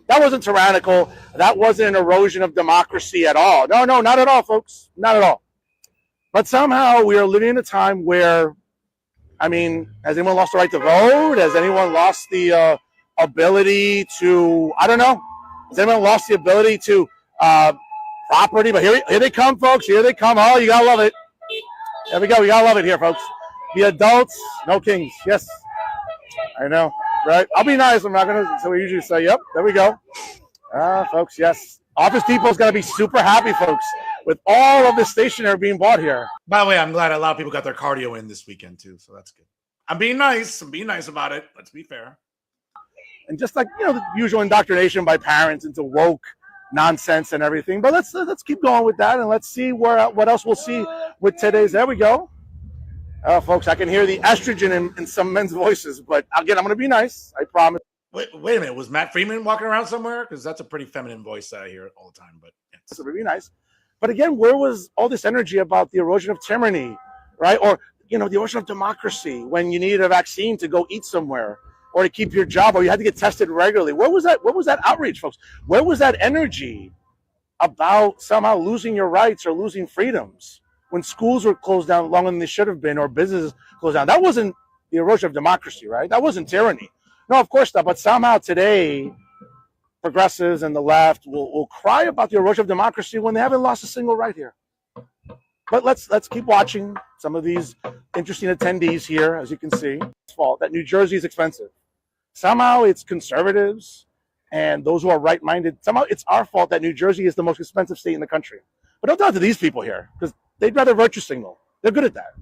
That wasn't tyrannical. That wasn't an erosion of democracy at all. No, not at all, folks. Not at all. But somehow we are living in a time where, has anyone lost the right to vote? Has anyone lost the ability to, I don't know. Has anyone lost the ability to property? But here they come, folks. Here they come. Oh, you got to love it. There we go. We got to love it here, folks. The adults, no kings. Yes. I know, right? I'll be nice. I'm not going to, so we usually say, yep, there we go. Folks, yes. Office Depot's going to be super happy, folks, with all of the stationery being bought here. By the way, I'm glad a lot of people got their cardio in this weekend, too, so that's good. I'm being nice. I'm being nice about it. Let's be fair. And just like, the usual indoctrination by parents into woke nonsense and everything. But let's keep going with that, and let's see what else we'll see with today's. There we go. Folks, I can hear the estrogen in some men's voices, but again, I'm going to be nice. I promise. Wait a minute. Was Matt Freeman walking around somewhere? Because that's a pretty feminine voice that I hear all the time. But it's going to be nice. But again, where was all this energy about the erosion of tyranny, right? Or, the erosion of democracy when you needed a vaccine to go eat somewhere or to keep your job or you had to get tested regularly? Where was that? What was that outrage, folks? Where was that energy about somehow losing your rights or losing freedoms when schools were closed down longer than they should have been or businesses closed down? That wasn't the erosion of democracy, right? That wasn't tyranny. No, of course not. But somehow today, progressives and the left will cry about the erosion of democracy when they haven't lost a single right here. But let's keep watching some of these interesting attendees here, as you can see. It's fault that New Jersey is expensive. Somehow it's conservatives and those who are right-minded. Somehow it's our fault that New Jersey is the most expensive state in the country. But don't talk to these people here because they'd rather virtue signal. They're good at that,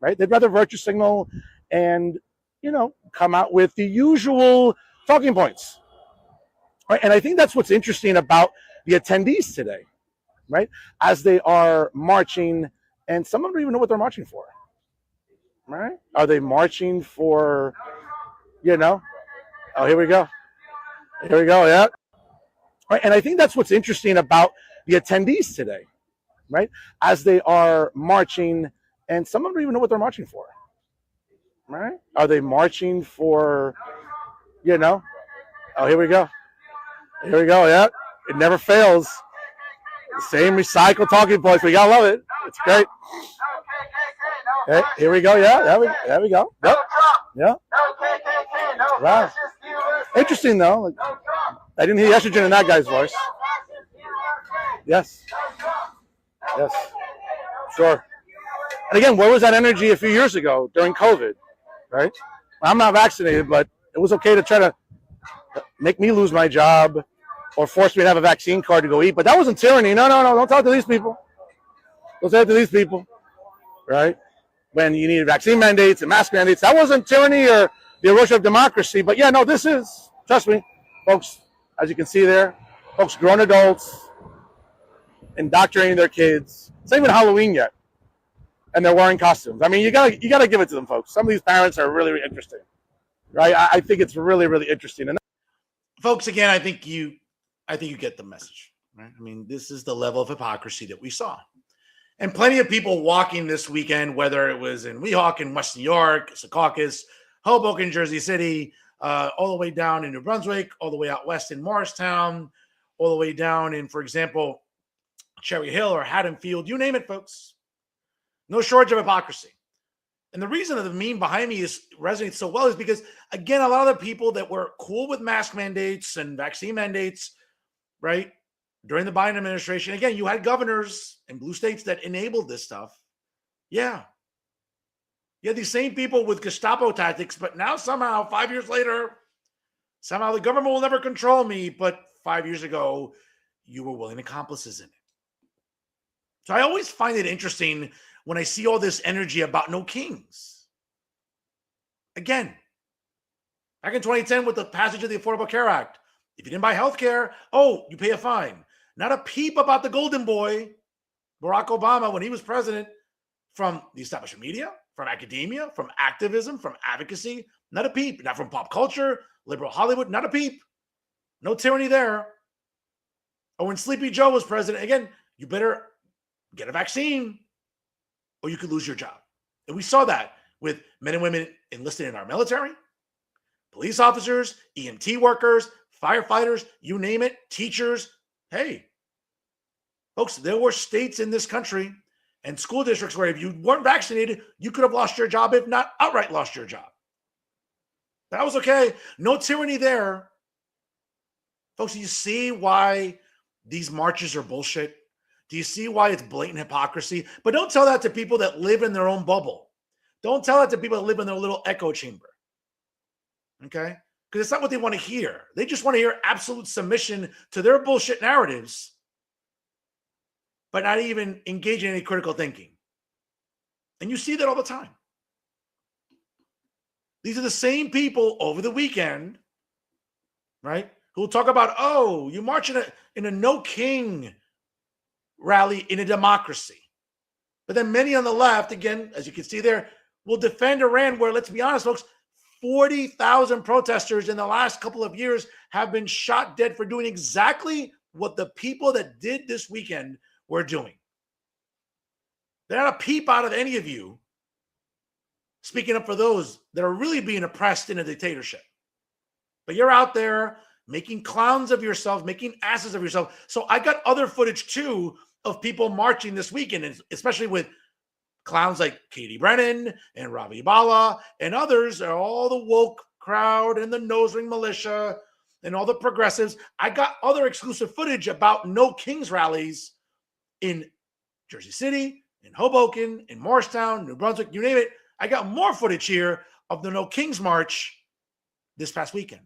right? They'd rather virtue signal and, come out with the usual talking points. Right? And I think that's what's interesting about the attendees today, right? As they are marching, and some of them don't even know what they're marching for, right? Are they marching for, oh, here we go. Here we go, yeah. Right? And I think that's what's interesting about the attendees today, right? As they are marching, and some of them don't even know what they're marching for, right? Are they marching for, oh, here we go. Here we go, yeah. It never fails. The same recycled talking points. We gotta love it. It's great. Okay, here we go, yeah. There we go. Yep. Yeah. Wow. Interesting, though. I didn't hear estrogen in that guy's voice. Yes. Yes. Sure. And again, where was that energy a few years ago during COVID, right? I'm not vaccinated, but it was okay to try to make me lose my job or force me to have a vaccine card to go eat. But that wasn't tyranny. No. Don't talk to these people. Don't talk to these people, right? When you needed vaccine mandates and mask mandates, that wasn't tyranny or the erosion of democracy. But yeah, no, this is, trust me, folks, as you can see there, folks, grown adults, indoctrinating their kids. It's not even Halloween yet. And they're wearing costumes. I mean, you gotta give it to them, folks. Some of these parents are really, really interesting, right? I think it's really, really interesting. And folks, again, I think you get the message, right? I mean, this is the level of hypocrisy that we saw, and plenty of people walking this weekend, whether it was in Weehawken, West New York, Secaucus, Hoboken, Jersey City, all the way down in New Brunswick, all the way out west in Morristown, all the way down in, for example, Cherry Hill or Haddonfield, you name it, folks. No shortage of hypocrisy. And the reason that the meme behind me resonates so well is because, again, a lot of the people that were cool with mask mandates and vaccine mandates, right, during the Biden administration, again, you had governors in blue states that enabled this stuff. Yeah. You had these same people with Gestapo tactics, but now somehow, 5 years later, somehow the government will never control me. But 5 years ago, you were willing accomplices in it. So I always find it interesting when I see all this energy about no kings. Again, back in 2010 with the passage of the Affordable Care Act, if you didn't buy health care, you pay a fine. Not a peep about the golden boy, Barack Obama, when he was president, from the establishment media, from academia, from activism, from advocacy. Not a peep. Not from pop culture, liberal Hollywood, not a peep. No tyranny there. Or when Sleepy Joe was president, again, you better get a vaccine or you could lose your job. And we saw that with men and women enlisted in our military, police officers, EMT workers, firefighters, you name it, teachers. Hey, folks, there were states in this country and school districts where if you weren't vaccinated, you could have lost your job, if not outright lost your job. That was okay. No tyranny there. Folks, you see why these marches are bullshit? Do you see why it's blatant hypocrisy? But don't tell that to people that live in their own bubble. Don't tell that to people that live in their little echo chamber. Okay? Because it's not what they want to hear. They just want to hear absolute submission to their bullshit narratives, but not even engage in any critical thinking. And you see that all the time. These are the same people over the weekend, right, who will talk about, you march in a no king rally in a democracy. But then many on the left, again, as you can see there, will defend Iran, where, let's be honest, folks, 40,000 protesters in the last couple of years have been shot dead for doing exactly what the people that did this weekend were doing. They're not a peep out of any of you speaking up for those that are really being oppressed in a dictatorship. But you're out there making clowns of yourselves, making asses of yourself. So I got other footage too of people marching this weekend, and especially with clowns like Katie Brennan and Ravi Bala and others, all the woke crowd and the nose ring militia and all the progressives. I got other exclusive footage about no kings rallies in Jersey City, in Hoboken, in Morristown, New Brunswick, you name it. I got more footage here of the No Kings March this past weekend.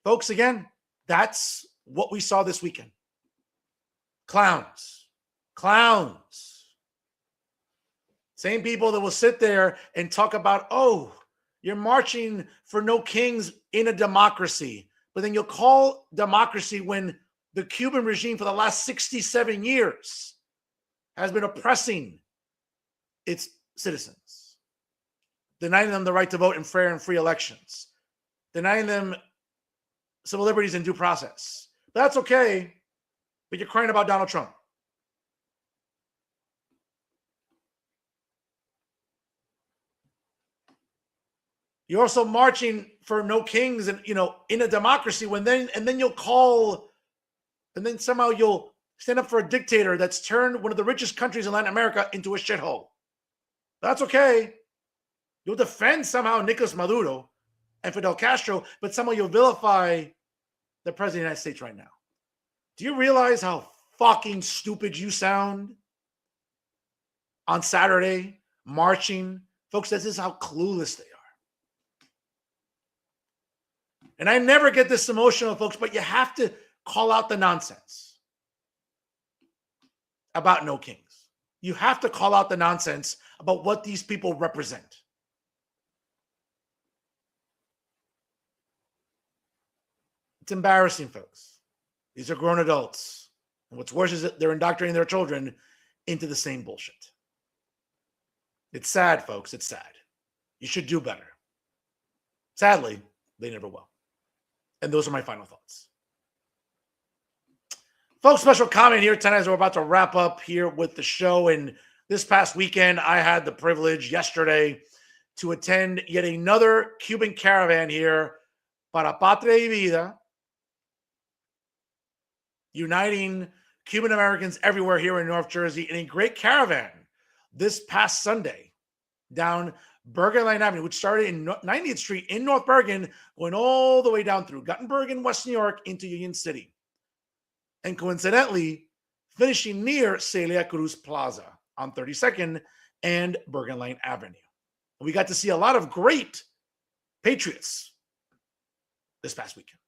Folks, again, that's what we saw this weekend. Clowns. Same people that will sit there and talk about, you're marching for no kings in a democracy. But then you'll call democracy when the Cuban regime for the last 67 years has been oppressing its citizens. denying them the right to vote in fair and free elections, denying them civil liberties and due process. That's okay, but you're crying about Donald Trump. You're also marching for no kings and, in a democracy and then somehow you'll stand up for a dictator that's turned one of the richest countries in Latin America into a shithole. That's okay. You'll defend somehow Nicolas Maduro and Fidel Castro, but somehow you'll vilify the president of the United States right now. Do you realize how fucking stupid you sound on Saturday marching? Folks, this is how clueless they are. And I never get this emotional, folks, but you have to call out the nonsense about no kings. You have to call out the nonsense about what these people represent. It's embarrassing, folks. These are grown adults. And what's worse is that they're indoctrinating their children into the same bullshit. It's sad, folks. It's sad. You should do better. Sadly, they never will. And those are my final thoughts. Folks, special comment here tonight as we're about to wrap up here with the show. And this past weekend, I had the privilege yesterday to attend yet another Cuban caravan here, Para Patria y Vida, uniting Cuban Americans everywhere here in North Jersey in a great caravan this past Sunday down Bergen Line Avenue, which started in 90th Street in North Bergen, going all the way down through Guttenberg in West New York into Union City. And coincidentally, finishing near Celia Cruz Plaza on 32nd and Bergen Line Avenue. We got to see a lot of great patriots this past weekend.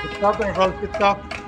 Good stuff there, folks. Good stuff.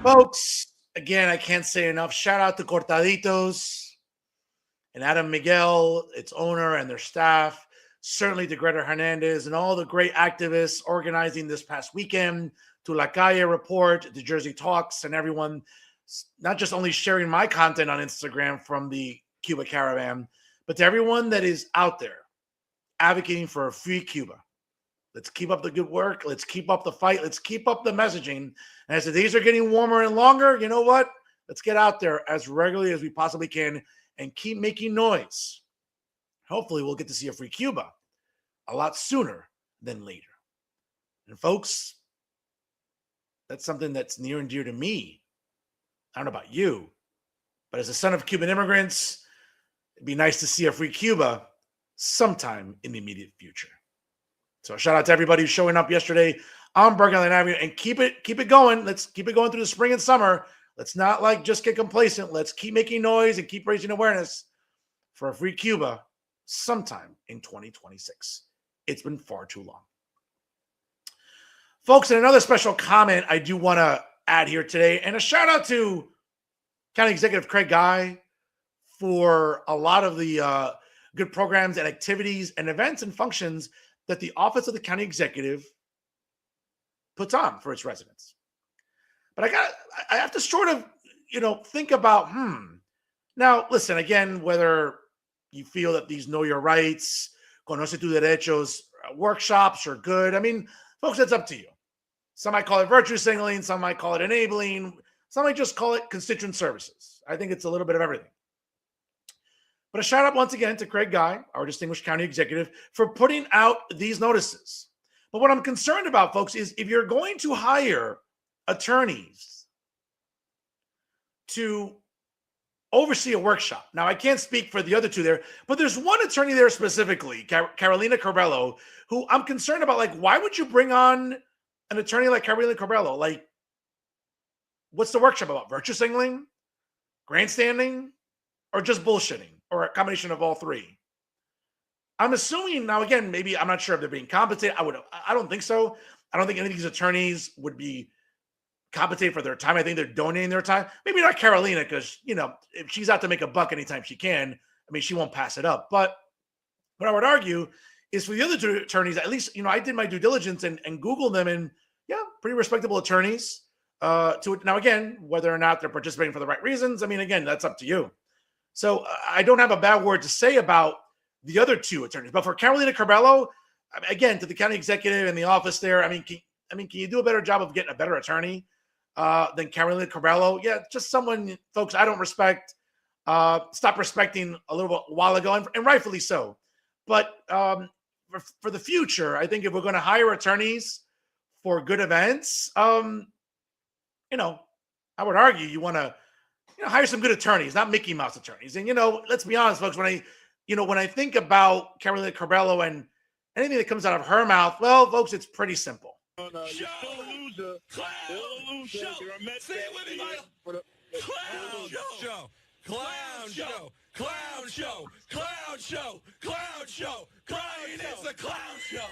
Folks, again, I can't say enough. Shout out to Cortaditos and Adam Miguel, its owner, and their staff. Certainly to Greta Hernandez and all the great activists organizing this past weekend, to La Calle Report, to Jersey Talks, and everyone, not just only sharing my content on Instagram from the Cuba Caravan, but to everyone that is out there advocating for a free Cuba. Let's keep up the good work. Let's keep up the fight. Let's keep up the messaging. And as the days are getting warmer and longer, you know what? Let's get out there as regularly as we possibly can and keep making noise Hopefully, we'll get to see a free Cuba a lot sooner than later. And folks, that's something that's near and dear to me. I don't know about you, but as a son of Cuban immigrants, it'd be nice to see a free Cuba sometime in the immediate future. So a shout out to everybody who's showing up yesterday on Bergen Island Avenue, and keep it going. Let's keep it going through the spring and summer. Let's not just get complacent. Let's keep making noise and keep raising awareness for a free Cuba sometime in 2026. It's been far too long. Folks, and another special comment I do want to add here today, and a shout out to County Executive Craig Guy for a lot of the good programs and activities and events and functions that the Office of the County Executive puts on for its residents. But I have to sort of, think about, Now, listen, again, whether you feel that these Know Your Rights, Conoce tus Derechos workshops are good. I mean, folks, it's up to you. Some might call it virtue signaling. Some might call it enabling. Some might just call it constituent services. I think it's a little bit of everything. But a shout out once again to Craig Guy, our distinguished county executive, for putting out these notices. But what I'm concerned about, folks, is if you're going to hire attorneys to oversee a workshop. Now, I can't speak for the other two there, but there's one attorney there specifically, Carolina Corbello, who I'm concerned about. Why would you bring on an attorney like Carolina Corbello? What's the workshop about? Virtue signaling, grandstanding, or just bullshitting, or a combination of all three? I'm assuming, now again, maybe I'm not sure if they're being compensated. I don't think so. I don't think any of these attorneys would be compensated for their time. I think they're donating their time. Maybe not Carolina, because, if she's out to make a buck anytime she can, she won't pass it up. But what I would argue is for the other two attorneys, at least, I did my due diligence and Googled them, and pretty respectable attorneys. Now, again, whether or not they're participating for the right reasons, again, that's up to you. So I don't have a bad word to say about the other two attorneys. But for Carolina Corbello, again, to the county executive and the office there, can you do a better job of getting a better attorney than Carolina Corbello? Yeah, just someone, folks, I don't respect, stopped respecting a little while ago, and rightfully so. But for the future, I think if we're going to hire attorneys for good events, I would argue you want to hire some good attorneys, not Mickey Mouse attorneys. And, let's be honest, folks, when I think about Carolina Corbello and anything that comes out of her mouth, well, folks, it's pretty simple. Show, clown show. Say it with me, Mike. Clown show, clown show, clown show, clown show, clown show, it's a clown show.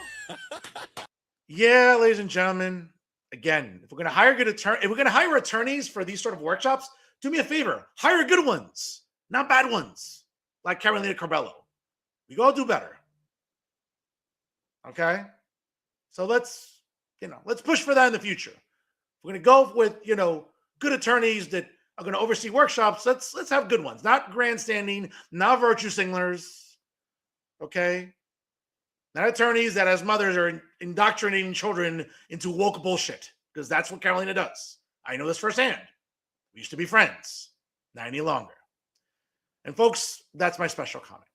Yeah, ladies and gentlemen, again, if we're going to hire attorneys for these sort of workshops, do me a favor, hire good ones, not bad ones, like Carolina Corbello. We go do better. Okay? So let's push for that in the future. If we're going to go with, good attorneys that are going to oversee workshops, let's have good ones, not grandstanding, not virtue signalers. Okay? Not attorneys that as mothers are indoctrinating children into woke bullshit, because that's what Carolina does. I know this firsthand. We used to be friends, not any longer. And folks, that's my special comment.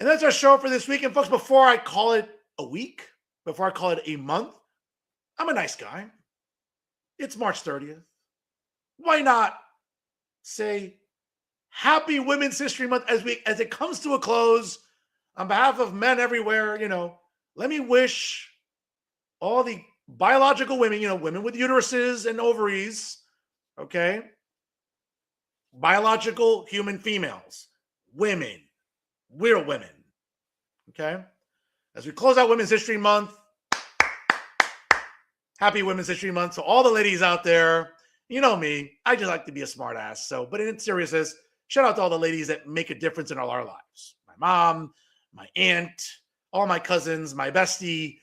And that's our show for this week. And folks, before I call it a week, before I call it a month, I'm a nice guy. It's March 30th. Why not say Happy Women's History Month as it comes to a close? On behalf of men everywhere, let me wish all the biological women, women with uteruses and ovaries, okay? Biological human females, women, real women, okay? As we close out Women's History Month, happy Women's History Month. So all the ladies out there, you know me, I just like to be a smart ass. But in seriousness, shout out to all the ladies that make a difference in all our lives. My mom, my aunt, all my cousins, my bestie,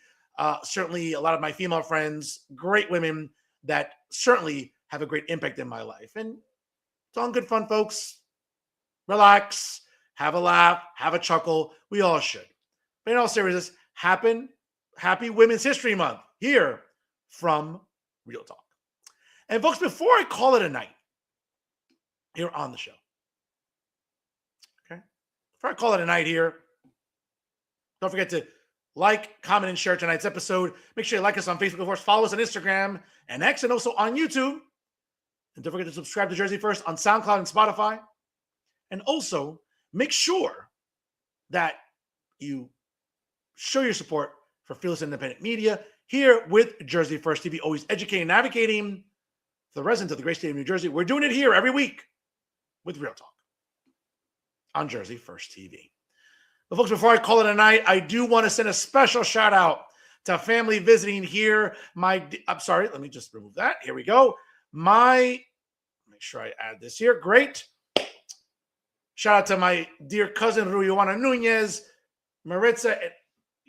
certainly a lot of my female friends, great women that certainly have a great impact in my life. And it's all good fun, folks. Relax, have a laugh, have a chuckle. We all should. But in all seriousness, happy Women's History Month here from Real Talk. And folks, before I call it a night here on the show, before I call it a night here, don't forget to like, comment, and share tonight's episode. Make sure you like us on Facebook, of course. Follow us on Instagram and X, and also on YouTube. And don't forget to subscribe to Jersey First on SoundCloud and Spotify. And also, make sure that you show your support for fearless independent media here with Jersey First TV, always educating and advocating for the residents of the great state of New Jersey. We're doing it here every week with Real Talk on Jersey First TV. But folks, before I call it a night, I do want to send a special shout out to family visiting here. I'm sorry, let me just remove that. Here we go. Make sure I add this here. Great. Shout out to my dear cousin, Ruiwana Nunez, Maritza, and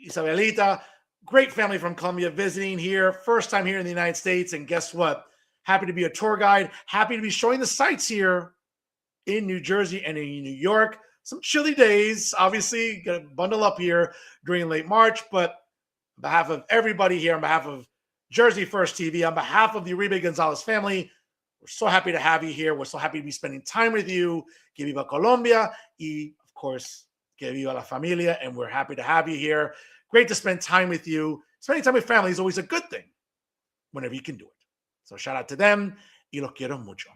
Isabelita. Great family from Colombia visiting here. First time here in the United States. And guess what? Happy to be a tour guide. Happy to be showing the sights here in New Jersey and in New York. Some chilly days. Obviously, got to bundle up here during late March. But on behalf of everybody here, on behalf of Jersey First TV, on behalf of the Uribe Gonzalez family, we're so happy to have you here. We're so happy to be spending time with you. Que viva Colombia. Y, of course, que viva la familia. And we're happy to have you here. Great to spend time with you. Spending time with family is always a good thing whenever you can do it. So shout out to them. Y los quiero mucho.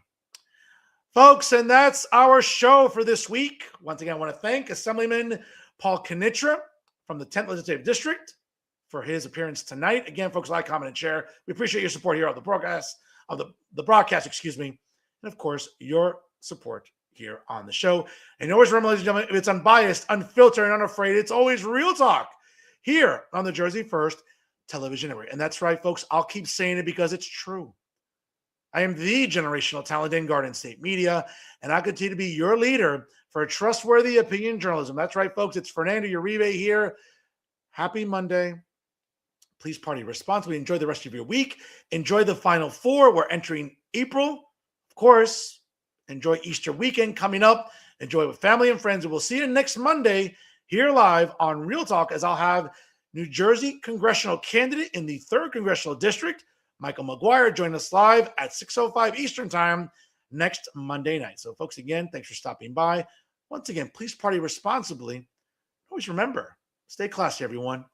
Folks, and that's our show for this week. Once again, I want to thank Assemblyman Paul Kinitra from the 10th Legislative District for his appearance tonight. Again, folks, like, comment, and share. We appreciate your support here on the broadcast, and of course, your support here on the show. And always remember, ladies and gentlemen, if it's unbiased, unfiltered, and unafraid, it's always real talk here on the Jersey First Television Network. And that's right, folks. I'll keep saying it because it's true. I am the generational talent in Garden State Media, and I continue to be your leader for trustworthy opinion journalism. That's right, folks. It's Fernando Uribe here. Happy Monday. Please party responsibly. Enjoy the rest of your week. Enjoy the Final Four. We're entering April. Of course, enjoy Easter weekend coming up. Enjoy with family and friends. And we'll see you next Monday here live on Real Talk, as I'll have New Jersey congressional candidate in the 3rd Congressional District, Michael McGuire, join us live at 6:05 Eastern Time next Monday night. So, folks, again, thanks for stopping by. Once again, please party responsibly. Always remember, stay classy, everyone.